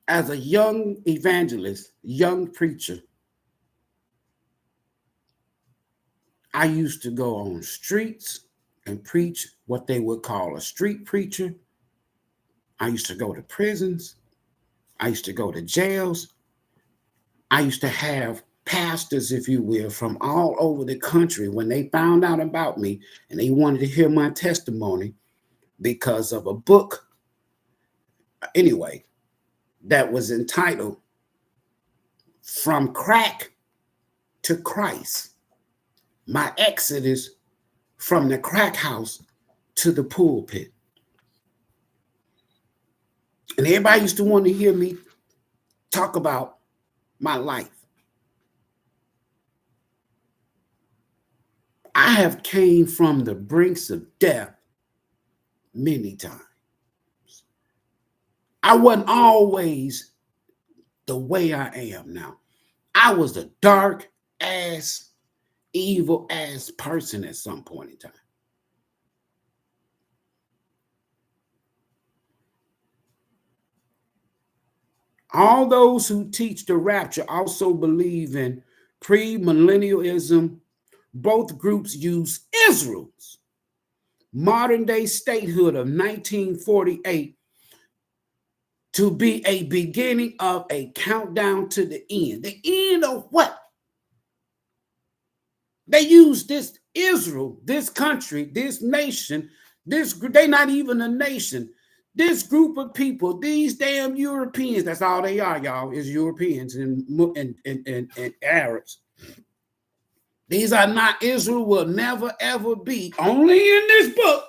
Speaker 1: as a young evangelist, young preacher, I used to go on streets and preach what they would call a street preacher. I used to go to prisons. I used to go to jails. I used to have pastors, if you will, from all over the country when they found out about me and they wanted to hear my testimony because of a book, anyway, that was entitled From Crack to Christ, My Exodus from the Crack House to the Pulpit. And everybody used to want to hear me talk about my life. I have came from the brinks of death many times. I wasn't always the way I am now. I was a dark ass, evil ass person at some point in time. All those who teach the rapture also believe in premillennialism. Both groups use Israel's modern day statehood of 1948 to be a beginning of a countdown to the end. The end of what? They use this Israel, this country, this nation, they're not even a nation. This group of people, these damn Europeans, that's all they are, y'all, is Europeans and Arabs. These are not, Israel will never, ever be, only in this book,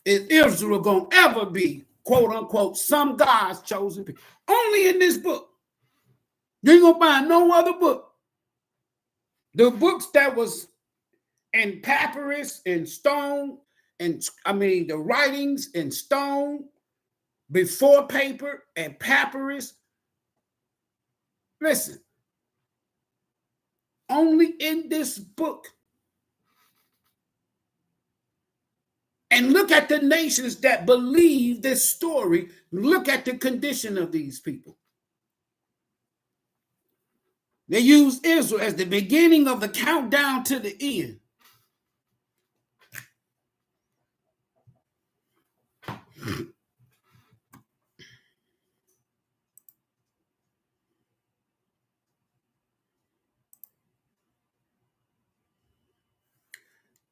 Speaker 1: is Israel going to ever be, quote unquote, some God's chosen people. Only in this book. You ain't gonna find no other book. The books that was in papyrus and stone, and the writings in stone before paper and papyrus. Listen, only in this book. And look at the nations that believe this story. Look at the condition of these people. They use Israel as the beginning of the countdown to the end.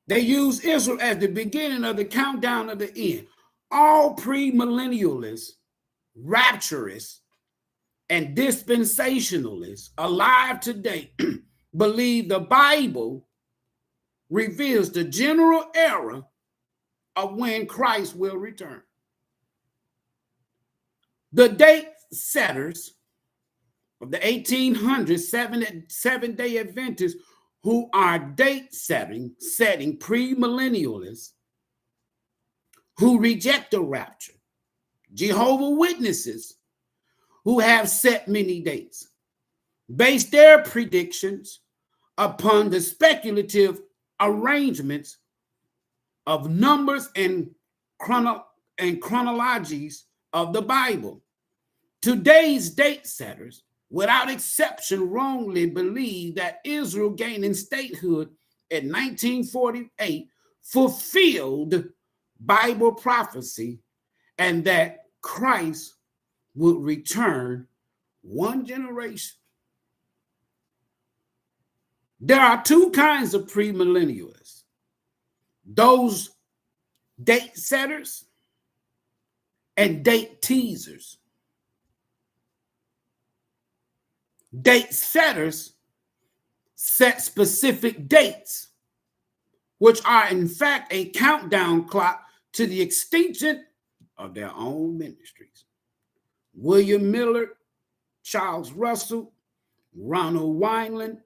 Speaker 1: They use Israel as the beginning of the countdown of the end. All premillennialists, rapturists, and dispensationalists alive today believe the Bible reveals the general era of when Christ will return. The date setters of the 1800s, Seventh-day Adventists, who are date setting premillennialists who reject the rapture, Jehovah's Witnesses who have set many dates, base their predictions upon the speculative arrangements of numbers and chronologies of the Bible. Today's date setters, without exception, wrongly believe that Israel gaining statehood in 1948 fulfilled Bible prophecy and that Christ would return one generation. There are two kinds of premillennialists: those date setters and date teasers. Date setters set specific dates, which are in fact a countdown clock to the extinction of their own ministries. William Miller, Charles Russell, Ronald Wineland,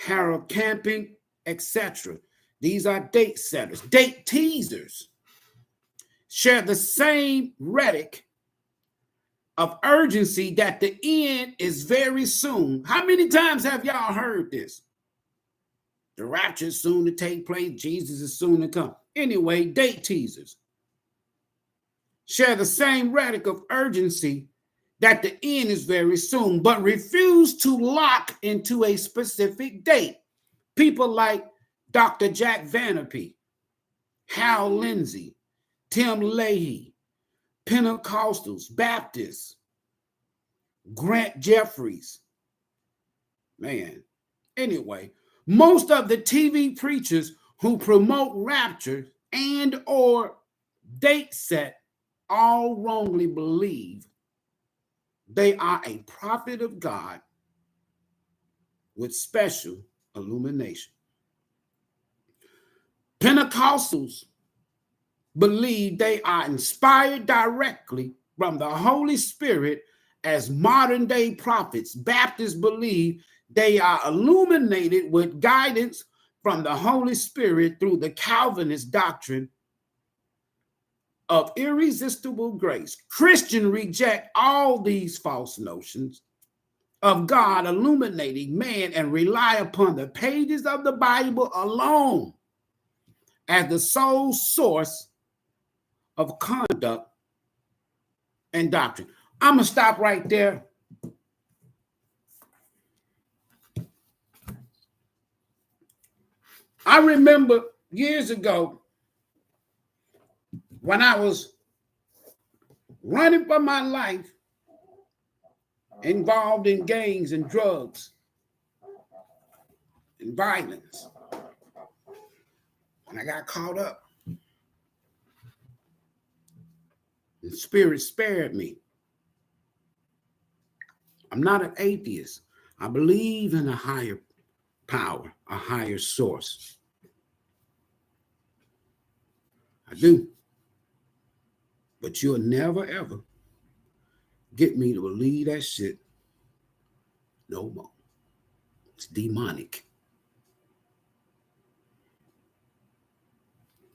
Speaker 1: Harold Camping, etc. These are date setters. Date teasers share the same rhetoric of urgency that the end is very soon. How many times have y'all heard this? The rapture is soon to take place. Jesus is soon to come. Anyway, date teasers share the same rhetoric of urgency that the end is very soon, but refuse to lock into a specific date. People like Dr. Jack Vanderpee, Hal Lindsey, Tim Leahy, Pentecostals, Baptists, Grant Jeffries. Man, anyway, most of the TV preachers who promote rapture and or date set all wrongly believe they are a prophet of God with special illumination. Pentecostals believe they are inspired directly from the Holy Spirit as modern day prophets. Baptists believe they are illuminated with guidance from the Holy Spirit through the Calvinist doctrine of irresistible grace. Christians reject all these false notions of God illuminating man and rely upon the pages of the Bible alone as the sole source of conduct and doctrine. I'm going to stop right there. I remember years ago when I was running for my life, involved in gangs and drugs and violence, and I got caught up. The Spirit spared me. I'm not an atheist. I believe in a higher power, a higher source. I do. But you'll never, ever get me to believe that shit no more. It's demonic.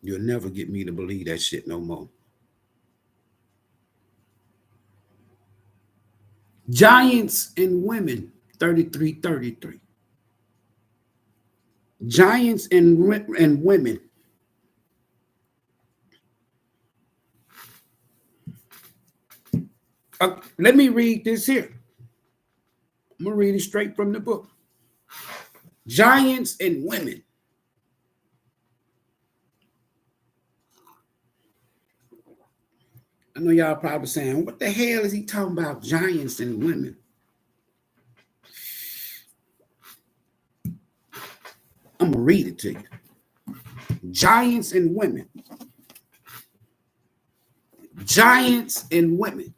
Speaker 1: You'll never get me to believe that shit no more. Giants and women, 33:33. Giants and women. Let me read this here. I'm going to read it straight from the book. Giants and women. I know y'all probably saying, what the hell is he talking about, giants and women? I'm going to read it to you. Giants and women. Giants and women.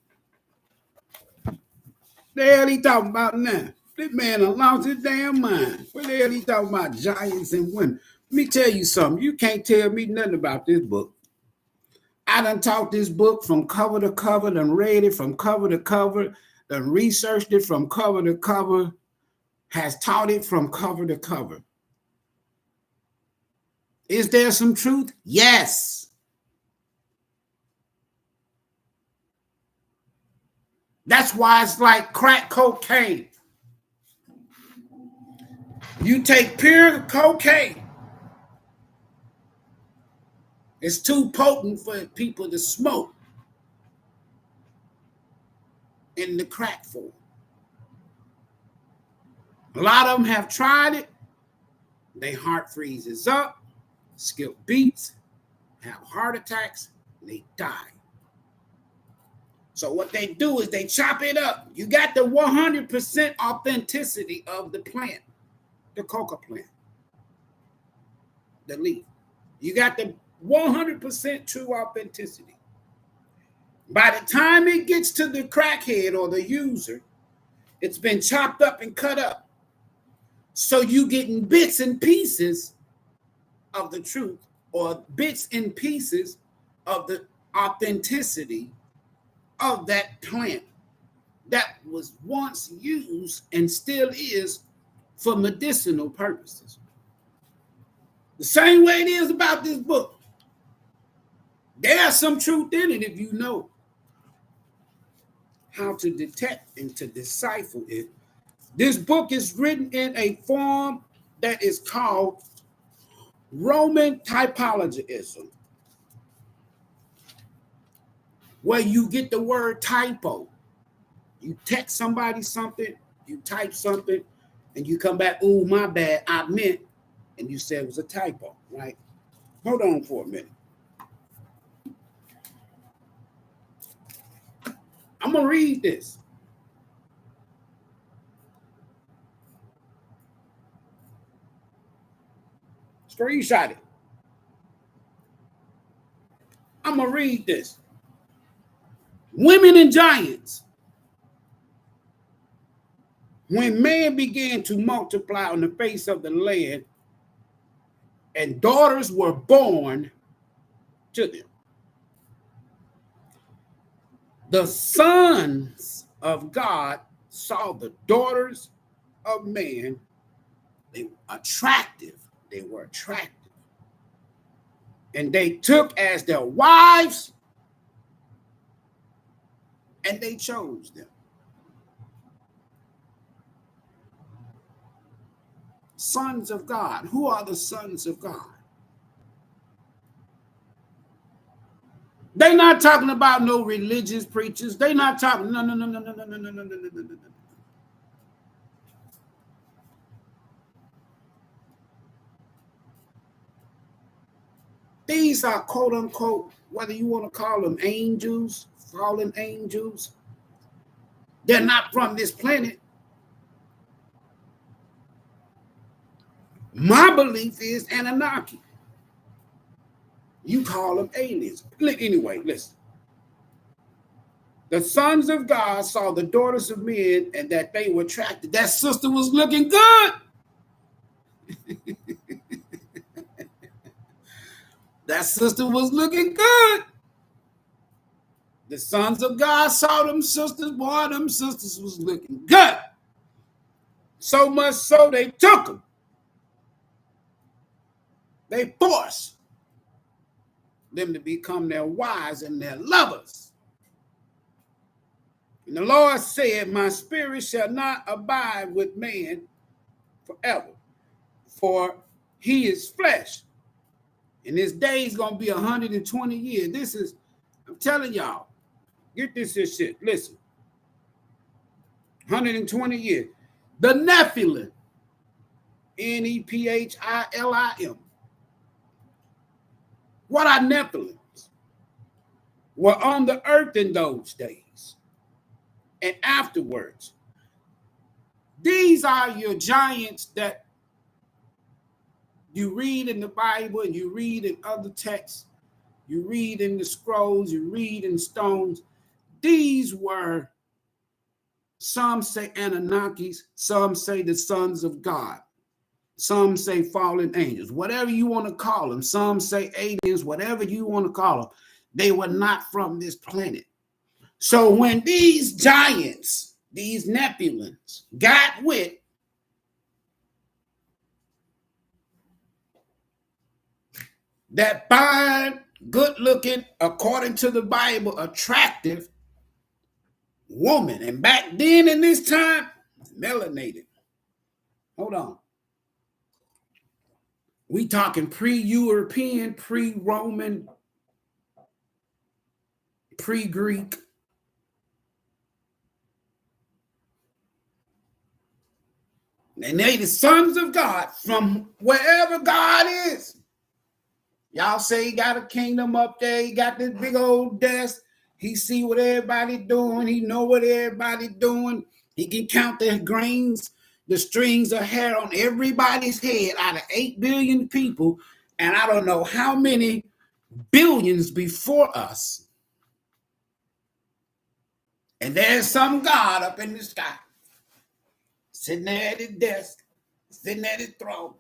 Speaker 1: The hell he talking about now? This man done lost his damn mind. What the hell he talking about, giants and women? Let me tell you something. You can't tell me nothing about this book. I done taught this book from cover to cover, done read it from cover to cover, done researched it from cover to cover, has taught it from cover to cover. Is there some truth? Yes. That's why it's like crack cocaine. You take pure cocaine. It's too potent for people to smoke in the crack form. A lot of them have tried it. Their heart freezes up, skip beats, have heart attacks, and they die. So what they do is they chop it up. You got the 100% authenticity of the plant, the coca plant, the leaf. You got the 100% true authenticity. By the time it gets to the crackhead or the user, it's been chopped up and cut up. So you getting bits and pieces of the truth, or bits and pieces of the authenticity of that plant that was once used and still is for medicinal purposes. The same way it is about this book. There's some truth in it if you know how to detect and to decipher it. This book is written in a form that is called Roman typologyism, where you get the word typo. You text somebody something, you type something, and you come back, ooh, my bad, I meant, and you said it was a typo, right? Hold on for a minute. I'm going to read this. Screenshot it. I'm going to read this. Women and giants. When man began to multiply on the face of the land, and daughters were born to them, the sons of God saw the daughters of man. They were attractive. And they took as their wives, and they chose them. Sons of God. Who are the sons of God? They're not talking about no religious preachers. They're not talking, no. These are quote unquote, whether you want to call them angels, fallen angels. They're not from this planet. My belief is Nrgy. You call them aliens. Anyway, listen. The sons of God saw the daughters of men and that they were attracted. That sister was looking good. That sister was looking good. The sons of God saw them sisters. Boy, them sisters was looking good. So much so they took them. They forced them to become their wives and their lovers. And the Lord said, my spirit shall not abide with man forever, for he is flesh. And his day is going to be 120 years. I'm telling y'all, get this shit. Listen, 120 years. The Nephilim, Nephilim. What are Nephilims? Were on the earth in those days and afterwards. These are your giants that you read in the Bible and you read in other texts. You read in the scrolls, you read in stones. These were, some say Anunnakis, some say the sons of God. Some say fallen angels, whatever you want to call them. Some say aliens, whatever you want to call them. They were not from this planet. So when these giants, these Nephilims, got with that fine, good-looking, according to the Bible, attractive woman, and back then in this time, melanated. Hold on. We talking pre-European, pre-Roman, pre-Greek. And they the sons of God from wherever God is. Y'all say he got a kingdom up there. He got this big old desk. He see what everybody doing. He know what everybody doing. He can count the grains, the strings of hair on everybody's head out of 8 billion people. And I don't know how many billions before us. And there's some God up in the sky, sitting there at his desk, sitting at his throne,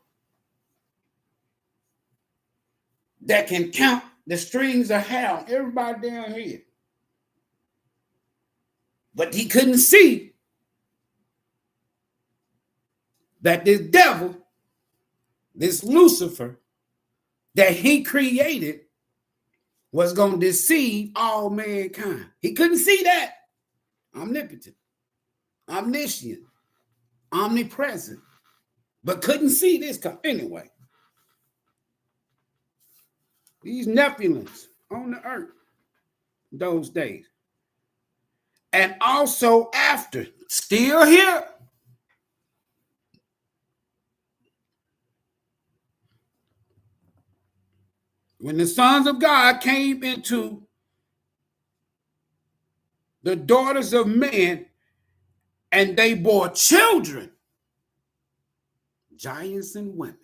Speaker 1: that can count the strings of hair on everybody down here. But he couldn't see that this devil, this Lucifer, that he created was going to deceive all mankind. He couldn't see that. Omnipotent, omniscient, omnipresent, but couldn't see this come. Anyway, these Nephilims on the earth those days. And also after, still here. When the sons of God came into the daughters of men and they bore children, giants and women.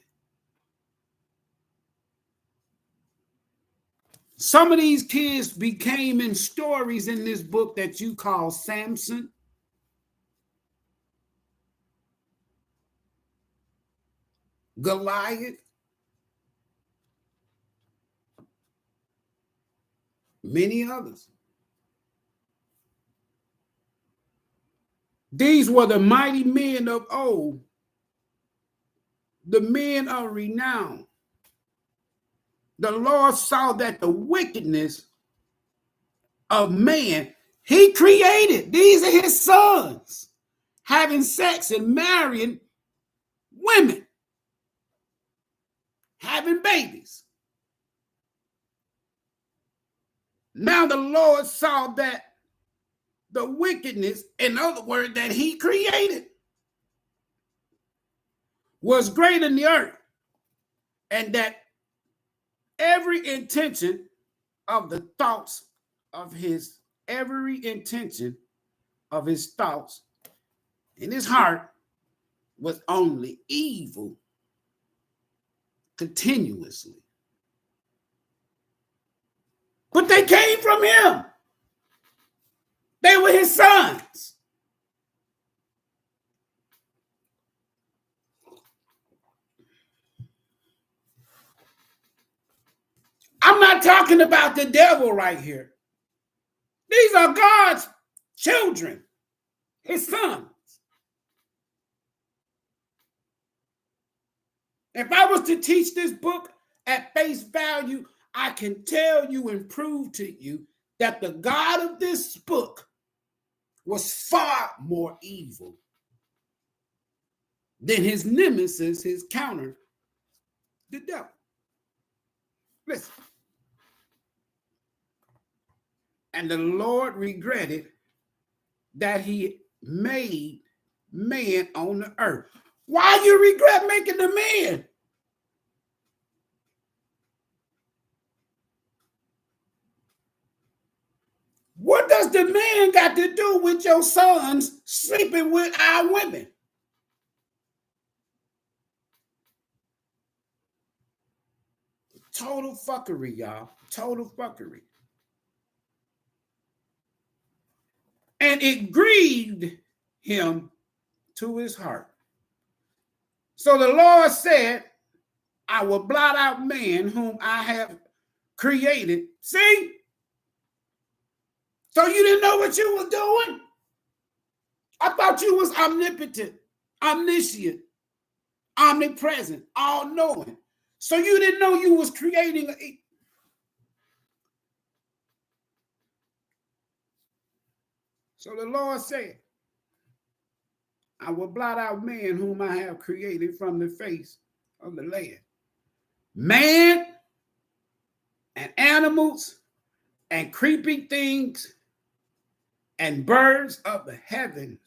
Speaker 1: Some of these kids became in stories in this book that you call Samson, Goliath, many others. These were the mighty men of old, the men of renown. The Lord saw that the wickedness of man, he created. These are his sons, having sex and marrying women, having babies. Now the Lord saw that the wickedness, in other words, that he created was great in the earth, and that every intention of the thoughts of his, every intention of his thoughts in his heart was only evil continuously. But they came from him. They were his sons. I'm not talking about the devil right here. These are God's children, his sons. If I was to teach this book at face value, I can tell you and prove to you that the God of this book was far more evil than his nemesis, his counter, the devil. Listen. And the Lord regretted that he made man on the earth. Why you regret making the man? What does the man got to do with your sons sleeping with our women? Total fuckery, y'all. Total fuckery. And it grieved him to his heart. So the Lord said, I will blot out man whom I have created. See? So you didn't know what you were doing? I thought you was omnipotent, omniscient, omnipresent, all-knowing. So you didn't know you was creating So the Lord said, I will blot out man whom I have created from the face of the land. Man and animals and creeping things and birds of the heavens,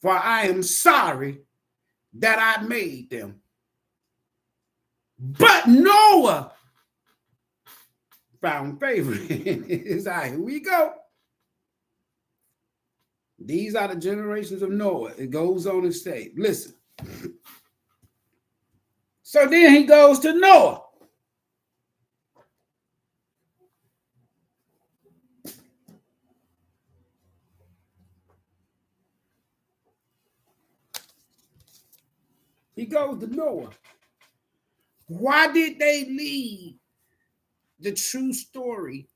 Speaker 1: for I am sorry that I made them. But Noah found favor in his eye. Here we go. These are the generations of Noah. It goes on to say, listen. So then he goes to Noah. He goes to Noah. Why did they leave the true story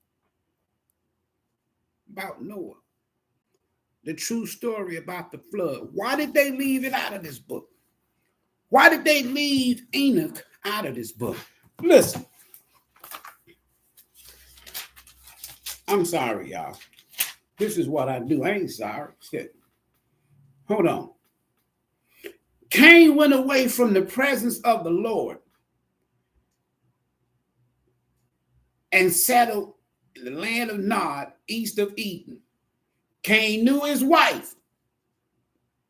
Speaker 1: about Noah? The true story about the flood. Why did they leave it out of this book? Why did they leave Enoch out of this book? Listen. I'm sorry, y'all. This is what I do. I ain't sorry. Shit. Hold on. Cain went away from the presence of the Lord and settled in the land of Nrgy, east of Eden. Cain knew his wife.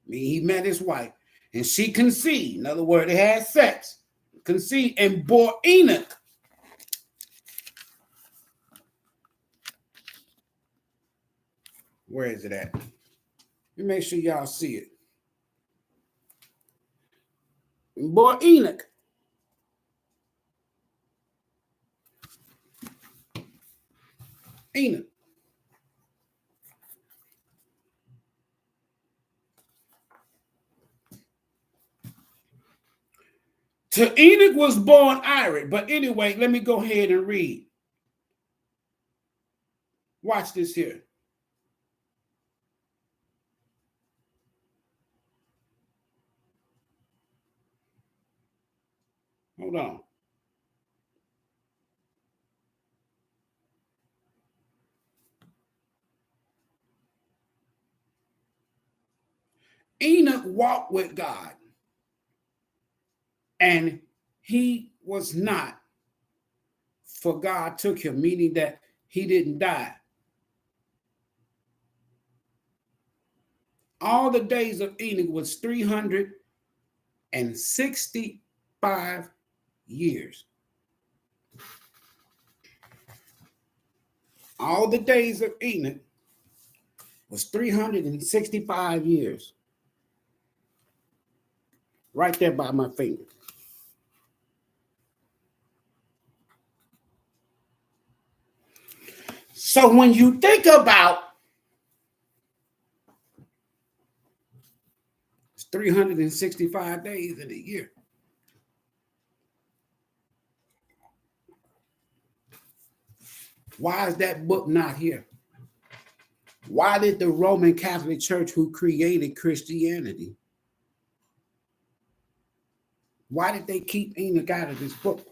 Speaker 1: I mean, he met his wife, and she conceived. In other words, they had sex, conceived, and bore Enoch. Where is it at? Let me make sure y'all see it. Bore Enoch. Enoch. To Enoch was born Nrgy. But anyway, let me go ahead and read. Watch this here. Hold on. Enoch walked with God, and he was not, for God took him, meaning that he didn't die. All the days of Enoch was 365 years. All the days of Enoch was 365 years. Right there by my finger. So when you think about 365 days in a year, why is that book not here? Why did the Roman Catholic Church, who created Christianity, Why did they keep Enoch out of this book?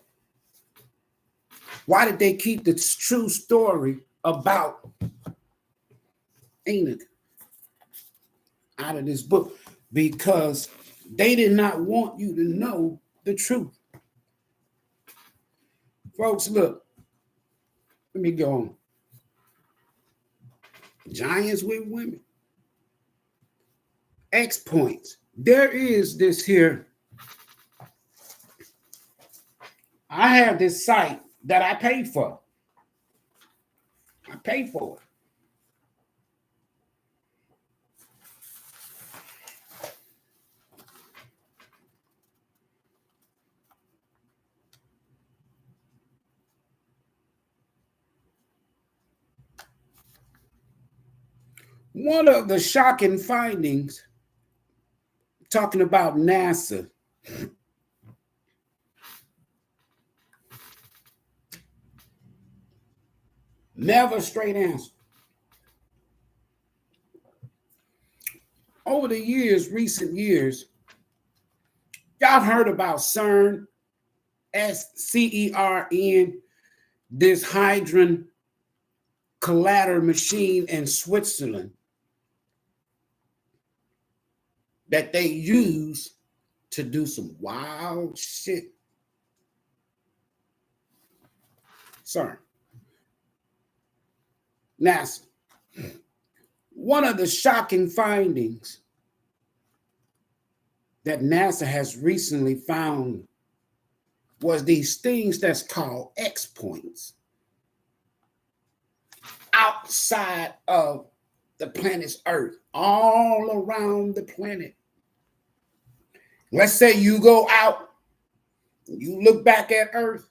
Speaker 1: Why did they keep the true story about Enoch out of this book? Because they did not want you to know the truth. Folks, look, let me go on. Giants with women. X points. There is this here. I have this site that I paid for. I paid for it. One of the shocking findings, talking about NASA, never a straight answer. Over the years, recent years, y'all heard about CERN, SCERN, this Hadron Collider machine in Switzerland that they use to do some wild shit. CERN. NASA. One of the shocking findings that NASA has recently found was these things that's called X points outside of the planet's Earth, all around the planet. Let's say you go out, you look back at Earth,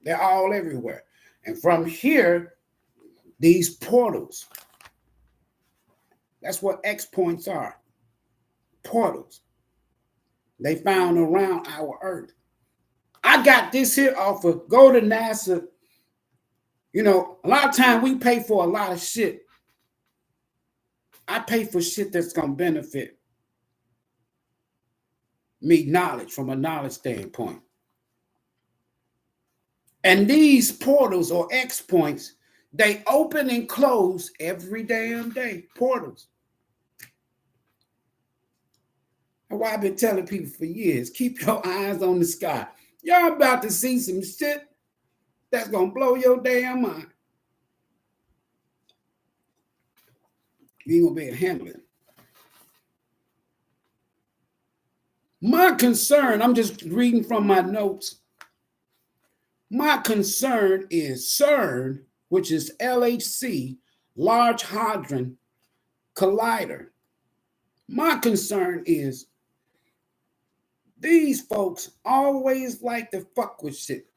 Speaker 1: they're all everywhere. And from here, these portals, that's what X points are, portals. They found around our Earth. I got this here off of, go to NASA. You know, a lot of time we pay for a lot of shit. I pay for shit that's going to benefit me knowledge from a knowledge standpoint. And these portals or X points, they open and close every damn day. Portals. And why I've been telling people for years, keep your eyes on the sky. Y'all about to see some shit that's going to blow your damn mind. You ain't going to be able to handle it. My concern, I'm just reading from my notes. My concern is CERN, which is LHC, Large Hadron Collider. My concern is these folks always like to fuck with shit.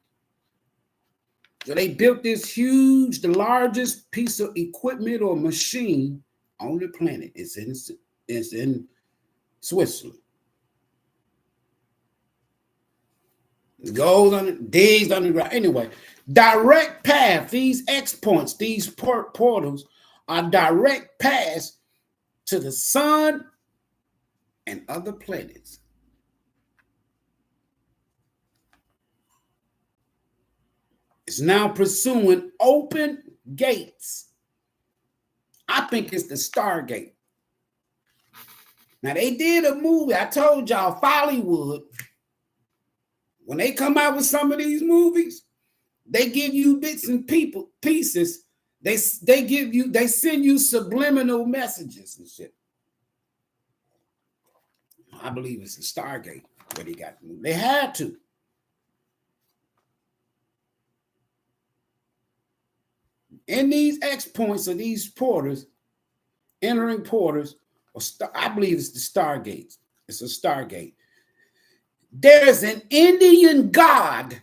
Speaker 1: So they built this huge, the largest piece of equipment or machine on the planet. It's in Switzerland. It goes on, digs underground. Anyway, direct path, these X points, these portals are direct paths to the sun and other planets. It's now pursuing open gates. I think it's the Stargate. Now, they did a movie. I told y'all, Follywood, when they come out with some of these movies, they give you bits and pieces. They send you subliminal messages and shit. I believe it's the Stargate where they got the movie. They had to. In these X points of these portals, entering portals, I believe it's the Stargate. It's a Stargate. There's an Indian god.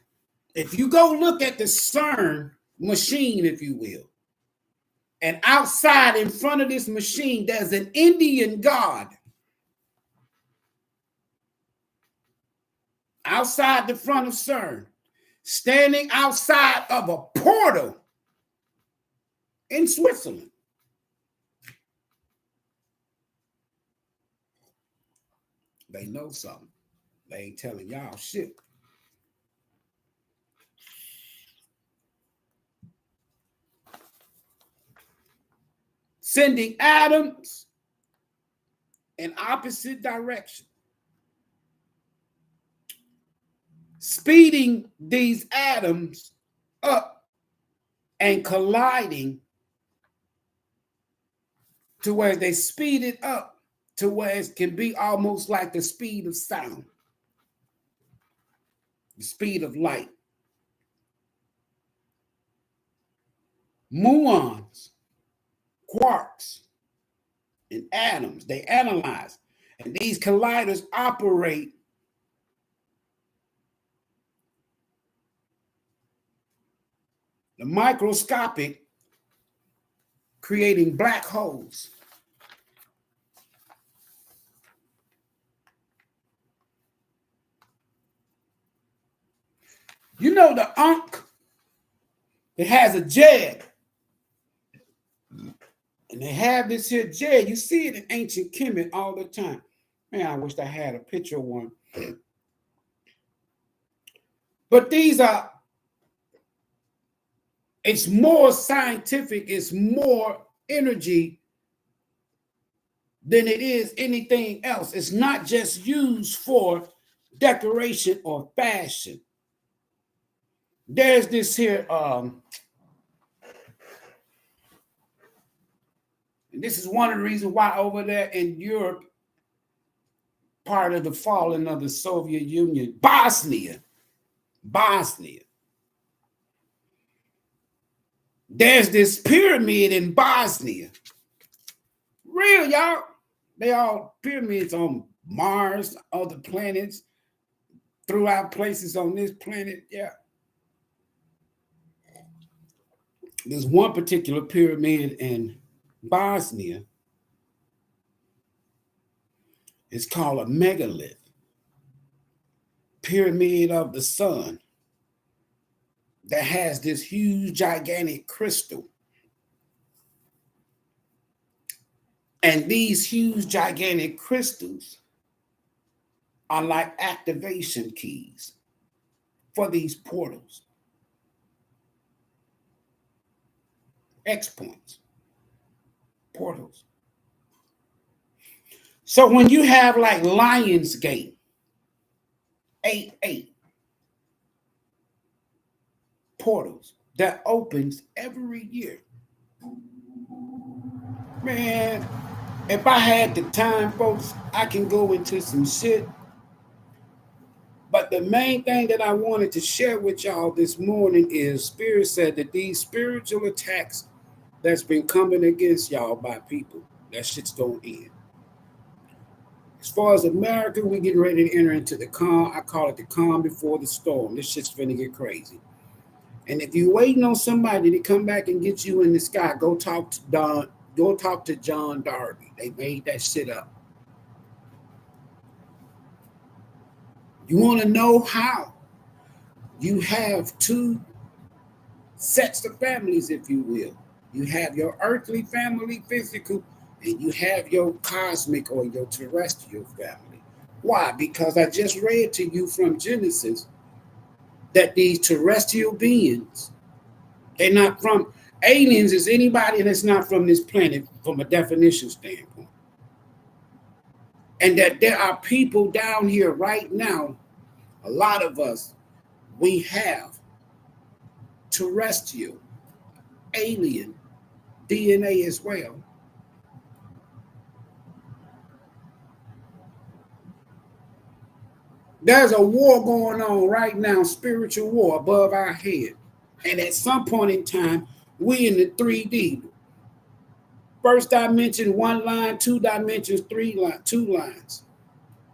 Speaker 1: If you go look at the CERN machine, if you will, and outside in front of this machine, there's an Indian god. Outside the front of CERN, standing outside of a portal in Switzerland. They know something. They ain't telling y'all shit. Sending atoms in opposite direction. Speeding these atoms up and colliding to where they speed it up to where it can be almost like the speed of sound, the speed of light. Muons, quarks, and atoms, they analyze. And these colliders operate the microscopic, creating black holes. You know the Ankh, it has a jet. And they have this here jet. You see it in ancient Kemet all the time. Man, I wish I had a picture of one. But these are, it's more scientific, it's more energy than it is anything else. It's not just used for decoration or fashion. There's this here, and this is one of the reasons why over there in Europe, part of the falling of the Soviet Union, Bosnia. There's this pyramid in Bosnia. Real, y'all. They all pyramids on Mars, other planets, throughout places on this planet. Yeah. There's one particular pyramid in Bosnia. It's called a megalith, pyramid of the sun, that has this huge, gigantic crystal. And these huge, gigantic crystals are like activation keys for these portals. X points, portals. So when you have like Lionsgate, 8-8 portals that opens every year. Man, if I had the time, folks, I can go into some shit. But the main thing that I wanted to share with y'all this morning is Spirit said that these spiritual attacks that's been coming against y'all by people, that shit's gonna end. As far as America, we getting ready to enter into the calm. I call it the calm before the storm. This shit's finna get crazy. And if you're waiting on somebody to come back and get you in the sky, go talk to Don. Go talk to John Darby. They made that shit up. You want to know how? You have two sets of families, if you will. You have your earthly family, physical, and you have your cosmic or your terrestrial family. Why? Because I just read to you from Genesis that these terrestrial beings, they're not from aliens, is anybody that's not from this planet from a definition standpoint. And that there are people down here right now, a lot of us, we have terrestrial, alien DNA as well. There's a war going on right now, spiritual war above our head. And at some point in time, we in the 3D. First dimension, one line, two dimensions, two lines,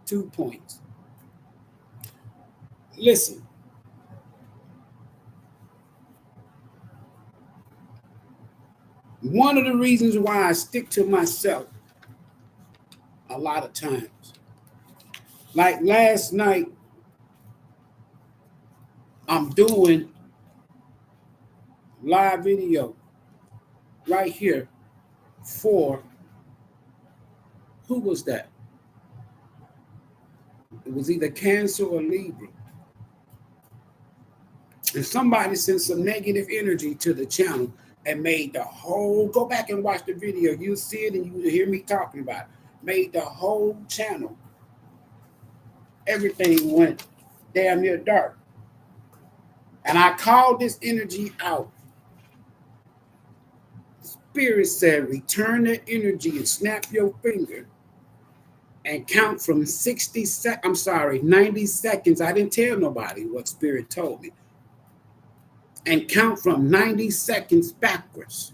Speaker 1: 2 points. Listen. One of the reasons why I stick to myself a lot of times, like last night, I'm doing live video right here for, who was that? It was either Cancer or Libra. And somebody sent some negative energy to the channel and made the whole, go back and watch the video. You'll see it and you'll hear me talking about it. Made the whole channel. Everything went damn near dark. And I called this energy out. Spirit said, return that energy and snap your finger and count from 90 seconds. I didn't tell nobody what Spirit told me. And count from 90 seconds backwards.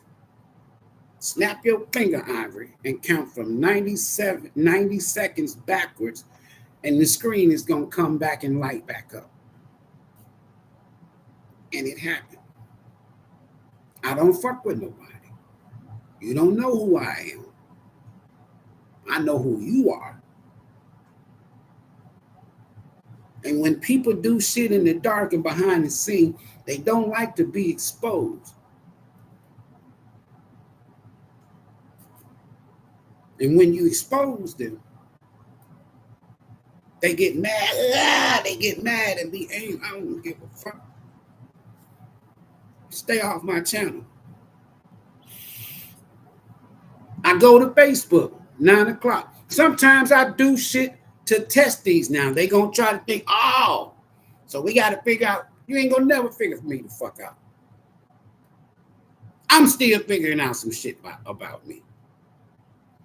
Speaker 1: Snap your finger, Ivory, and count from 90 seconds backwards, and the screen is going to come back and light back up. And it happened. I don't fuck with nobody. You don't know who I am. I know who you are. And when people do shit in the dark and behind the scene, they don't like to be exposed. And when you expose them, they get mad. They get mad and be angry. I don't give a fuck. Stay off my channel. I go to Facebook, 9 o'clock. Sometimes I do shit to test these now. They gonna try to think, oh, so we got to figure out. You ain't gonna never figure me the fuck out. I'm still figuring out some shit about me.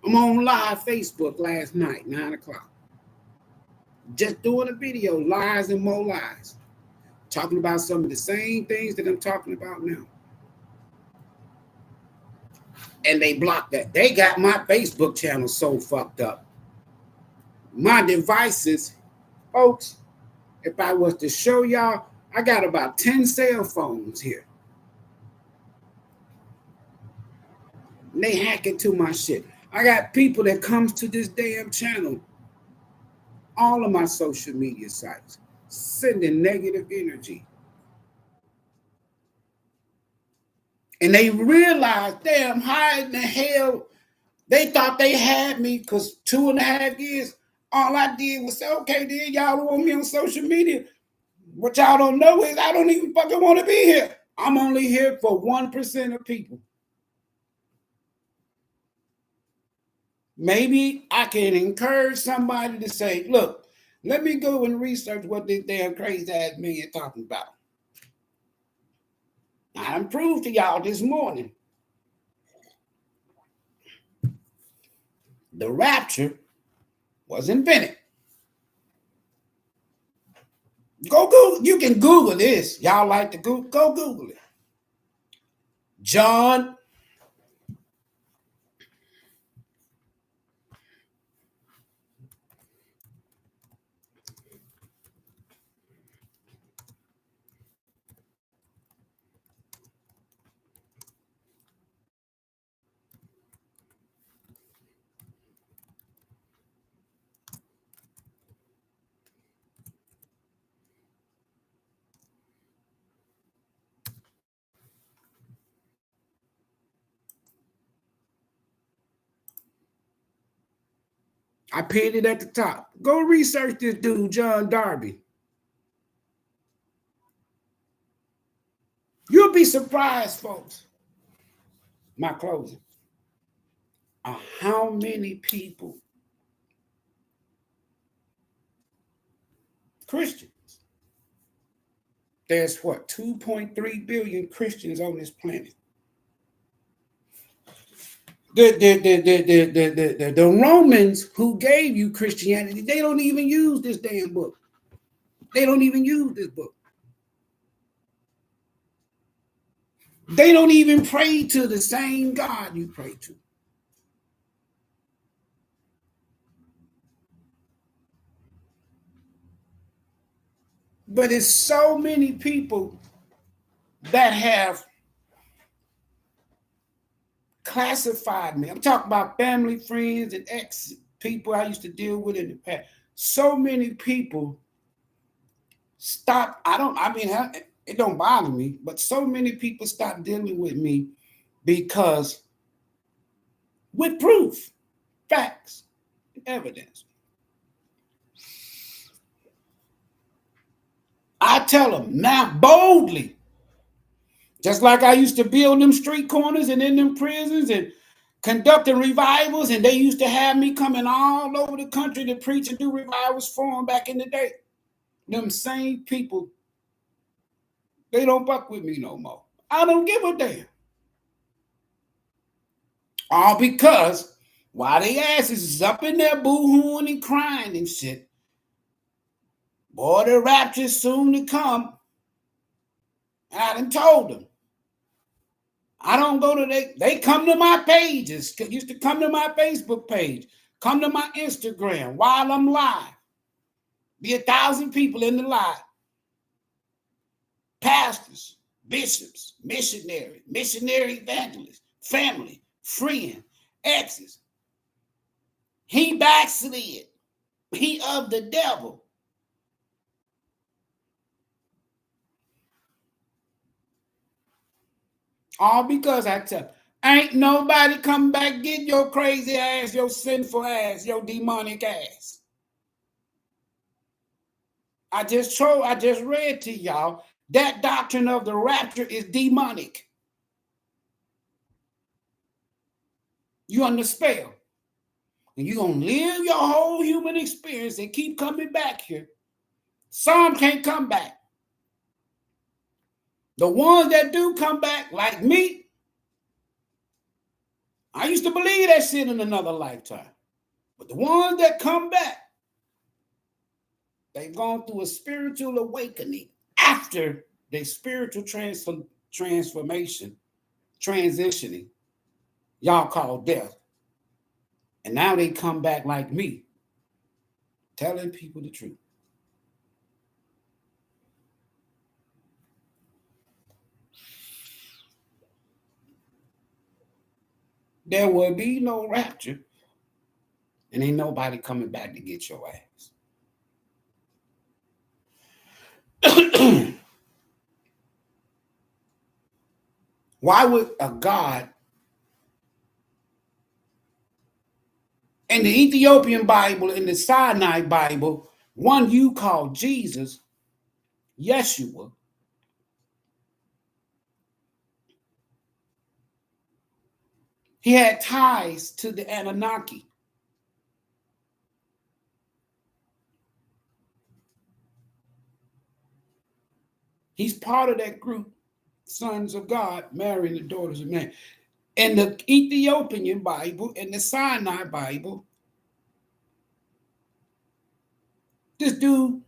Speaker 1: I'm on live Facebook last night, 9 o'clock. Just doing a video, lies and more lies. Talking about some of the same things that I'm talking about now. And they blocked that. They got my Facebook channel so fucked up. My devices, folks, if I was to show y'all, I got about 10 cell phones here. And they hack into my shit. I got people that comes to this damn channel, all of my social media sites, sending negative energy. And they realized, damn, how in the hell they thought they had me, because 2.5 years, all I did was say, okay, then y'all don't want me on social media. What y'all don't know is I don't even fucking want to be here. I'm only here for 1% of people. Maybe I can encourage somebody to say, look, let me go and research what this damn crazy ass man talking about. I proved to y'all this morning. The rapture was invented. Go Google. You can Google this. Y'all like to Google? Go Google it. John. I pinned it at the top. Go research this dude, John Darby. You'll be surprised, folks. My closing. How many people, Christians, there's what, 2.3 billion Christians on this planet. The Romans who gave you Christianity, they don't even use this damn book. They don't even use this book. They don't even pray to the same God you pray to. But it's so many people that have classified me. I'm talking about family, friends, and ex-people I used to deal with in the past. So many people stop. It don't bother me, but so many people stop dealing with me because with proof, facts, evidence. I tell them now boldly, just like I used to build them street corners and in them prisons and conducting revivals, and they used to have me coming all over the country to preach and do revivals for them back in the day. Them same people, they don't fuck with me no more. I don't give a damn. All because while they asses is up in there boo-hooing and crying and shit, boy, the rapture's soon to come. I done told them. I don't go to they come to my pages, used to come to my Facebook page, come to my Instagram while I'm live. Be 1,000 people in the live. Pastors, bishops, missionary evangelists, family, friend, exes. He backslid. He of the devil. All because I tell, ain't nobody come back get your crazy ass, your sinful ass, your demonic ass. I just read to y'all that doctrine of the rapture is demonic. You under spell. And you're going to live your whole human experience and keep coming back here. Some can't come back. The ones that do come back, like me, I used to believe that shit in another lifetime. But the ones that come back, they've gone through a spiritual awakening after their spiritual transformation, transitioning, y'all call death. And now they come back like me, telling people the truth. There will be no rapture, and ain't nobody coming back to get your ass. Why would a God in the Ethiopian Bible, in the Sinai Bible, one you call Jesus, Yeshua, he had ties to the Anunnaki. He's part of that group, sons of God marrying the daughters of men. In the Ethiopian Bible, in the Sinai Bible, this dude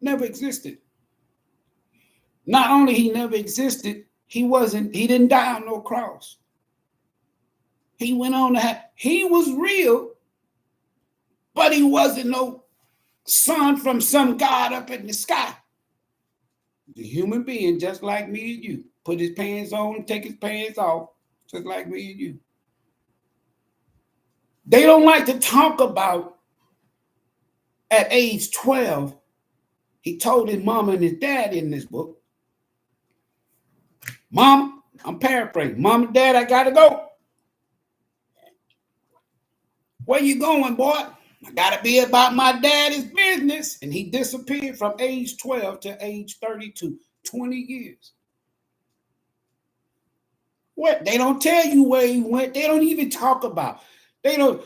Speaker 1: never existed. Not only he never existed, he didn't die on no cross. He went on to have, he was real, but he wasn't no son from some God up in the sky. The human being just like me and you. Put his pants on, take his pants off, just like me and you. They don't like to talk about at age 12, he told his mama and his dad in this book, Mom, I'm paraphrasing, Mom and Dad, I gotta go. Where you going, boy? I gotta be about my daddy's business. And he disappeared from age 12 to age 32, 20 years. What? They don't tell you where he went. They don't even talk about. They don't.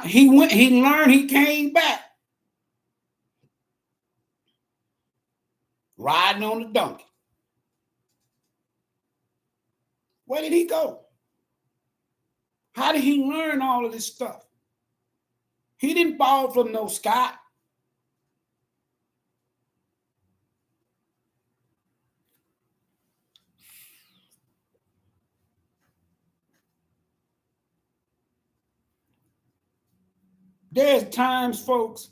Speaker 1: He went. He learned. He came back, riding on the donkey. Where did he go? How did he learn all of this stuff? He didn't fall from no sky. There's times, folks,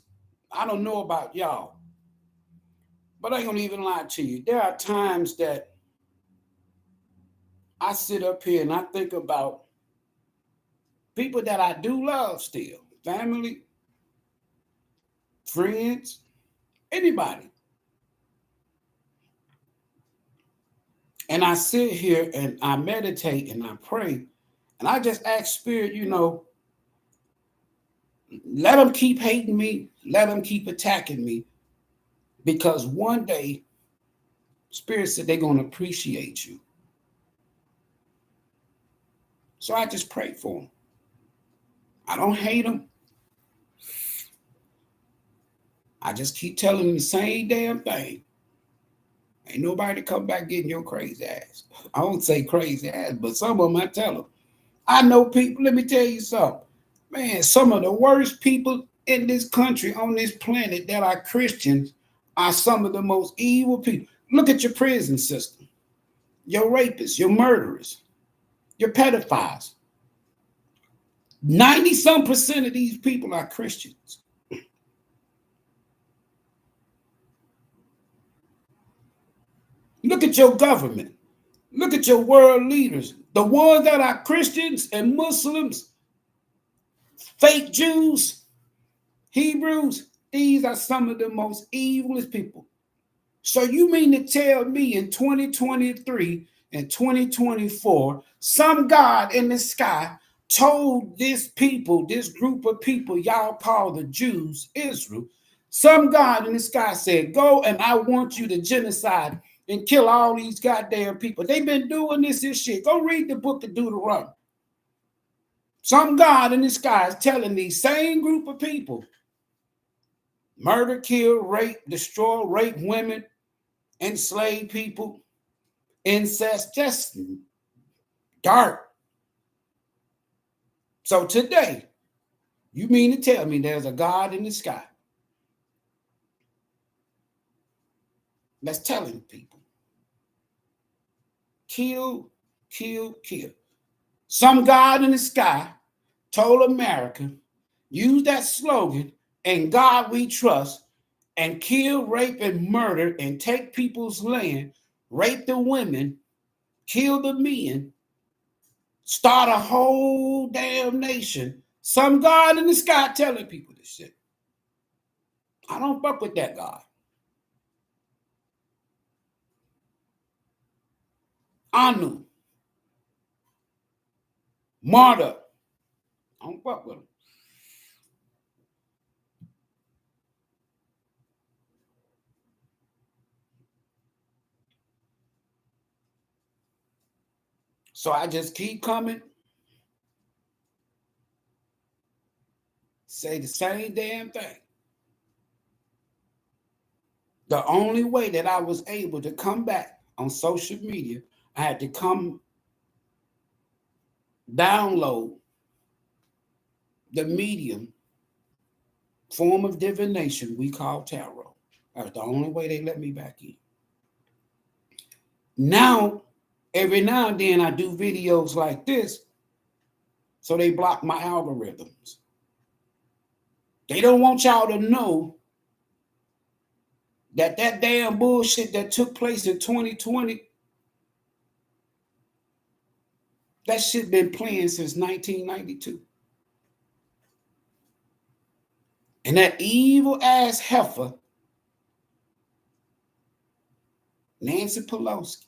Speaker 1: I don't know about y'all, but I ain't gonna even lie to you. There are times that I sit up here and I think about people that I do love still, family, friends, anybody. And I sit here and I meditate and I pray and I just ask Spirit, let them keep hating me, let them keep attacking me, Because one day, Spirit said they're going to appreciate you. So I just pray for them. I don't hate them. I just keep telling them the same damn thing. Ain't nobody come back getting your crazy ass. I won't say crazy ass, but some of them I tell them. I know people, let me tell you something. Man, some of the worst people in this country, on this planet that are Christians, are some of the most evil people. Look at your prison system. Your rapists, your murderers, your pedophiles. 90-some% of these people are Christians. Look at your government. Look at your world leaders. The ones that are Christians and Muslims, fake Jews, Hebrews, these are some of the most evilest people. So you mean to tell me in 2023 and 2024, some God in the sky told this people, this group of people y'all call the Jews, Israel, some God in the sky said, go and I want you to genocide and kill all these goddamn people. They've been doing this shit. Go read the book of Deuteronomy. Some God in the sky is telling these same group of people, murder, kill, rape, destroy, rape women, enslave people, incest, just dark. So today, you mean to tell me there's a God in the sky that's telling people, kill, kill, kill. Some God in the sky told America, use that slogan, "In God we trust," and kill, rape, and murder, and take people's land, rape the women, kill the men, start a whole damn nation. Some God in the sky telling people this shit. I don't fuck with that God. Anu, Marta, I don't fuck with them. So I just keep coming, say the same damn thing. The only way that I was able to come back on social media, I had to come download the medium form of divination we call tarot. That was the only way they let me back in. Now, every now and then I do videos like this, so they block my algorithms. They don't want y'all to know that damn bullshit that took place in 2020, that shit been playing since 1992. And that evil ass heifer, Nancy Pelosi,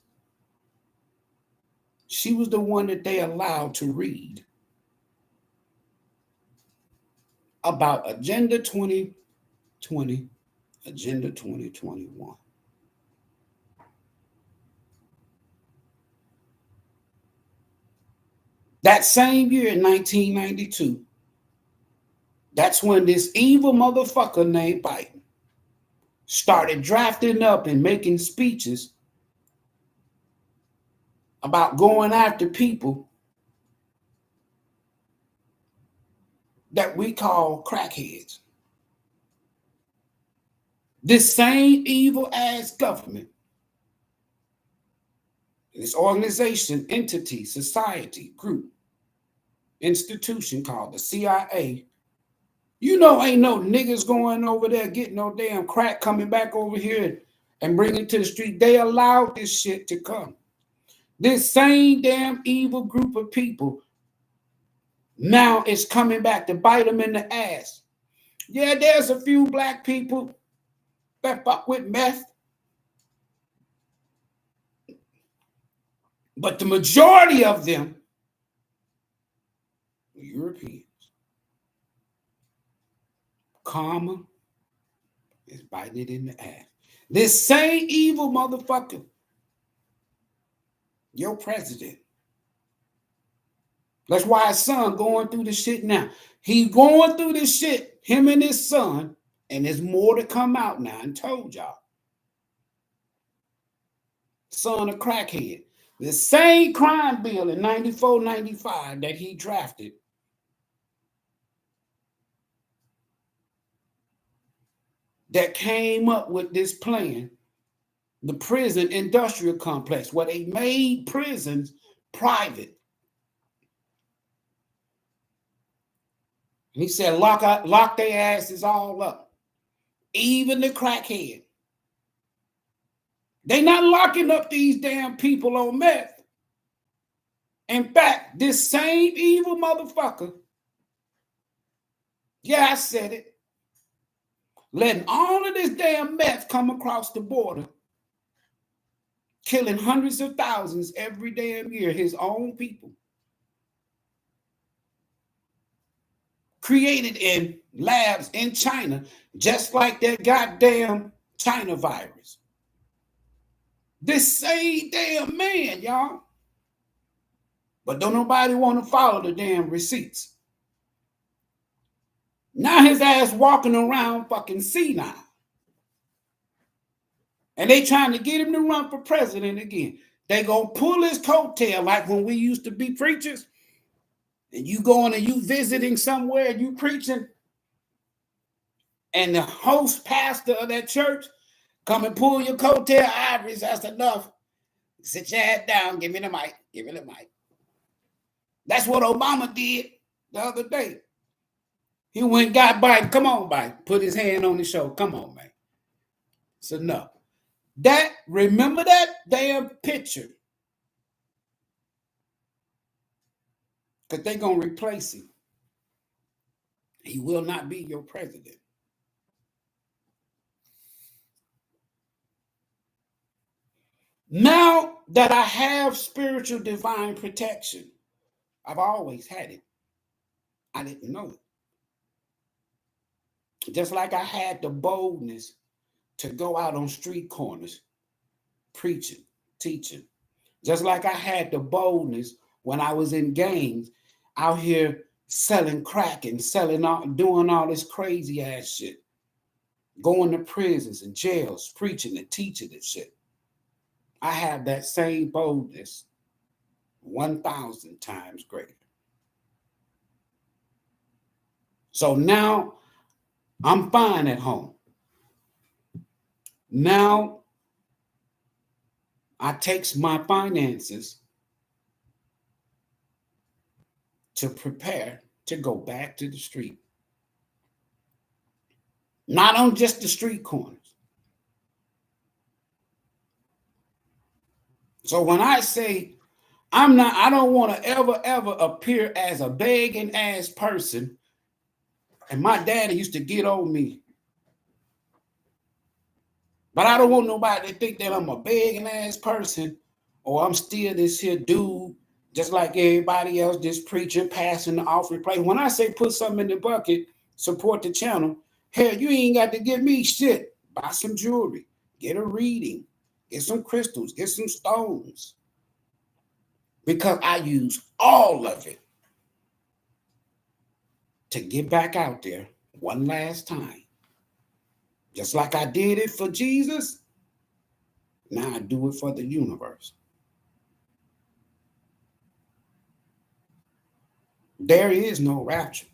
Speaker 1: she was the one that they allowed to read about Agenda 2020, Agenda 2021. That same year in 1992, that's when this evil motherfucker named Biden started drafting up and making speeches about going after people that we call crackheads. This same evil ass government, this organization, entity, society, group, institution called the CIA, you know, ain't no niggas going over there getting no damn crack coming back over here and bringing it to the street. They allowed this shit to come. This same damn evil group of people now is coming back to bite them in the ass. Yeah, there's a few black people that fuck with meth, but the majority of them are Europeans. Karma is biting it in the ass. This same evil motherfucker, your president. That's why his son going through this shit now. He going through this shit, him and his son, and there's more to come out now. I told y'all. Son of crackhead. The same crime bill in 94, 95 that he drafted that came up with this plan, the prison industrial complex, where they made prisons private. And he said, lock their asses all up. Even the crackhead. They not locking up these damn people on meth. In fact, this same evil motherfucker, yeah, I said it, letting all of this damn meth come across the border, killing hundreds of thousands every damn year, his own people. Created in labs in China, just like that goddamn China virus. This same damn man, y'all. But don't nobody want to follow the damn receipts. Now his ass walking around fucking senile. And they trying to get him to run for president again. They gonna pull his coattail like when we used to be preachers. And you going and you visiting somewhere and you preaching. And the host pastor of that church come and pull your coattail. Ivory, that's enough. Sit your head down. Give me the mic. Give me the mic. That's what Obama did the other day. He went and got Biden. Come on, Biden. Put his hand on his shoulder. Come on, man. It's enough. Remember that damn picture. Because they're going to replace him. He will not be your president. Now that I have spiritual divine protection, I've always had it. I didn't know it. Just like I had the boldness to go out on street corners, preaching, teaching. Just like I had the boldness when I was in gangs, out here selling crack and doing all this crazy ass shit. Going to prisons and jails, preaching and teaching and shit. I have that same boldness 1,000 times greater. So now I'm fine at home. Now I takes my finances to prepare to go back to the street. Not on just the street corners. So when I say I don't want to ever appear as a begging ass person. And my daddy used to get on me. But I don't want nobody to think that I'm a begging ass person or I'm still this here dude, just like everybody else, just preaching, passing the offering plate. When I say put something in the bucket, support the channel, hell, you ain't got to give me shit. Buy some jewelry, get a reading, get some crystals, get some stones. Because I use all of it to get back out there one last time. Just like I did it for Jesus, now I do it for the universe. There is no rapture.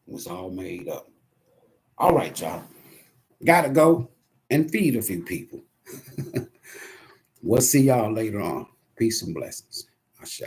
Speaker 1: It was all made up. All right, y'all. Gotta go and feed a few people. We'll see y'all later on. Peace and blessings. Ashe.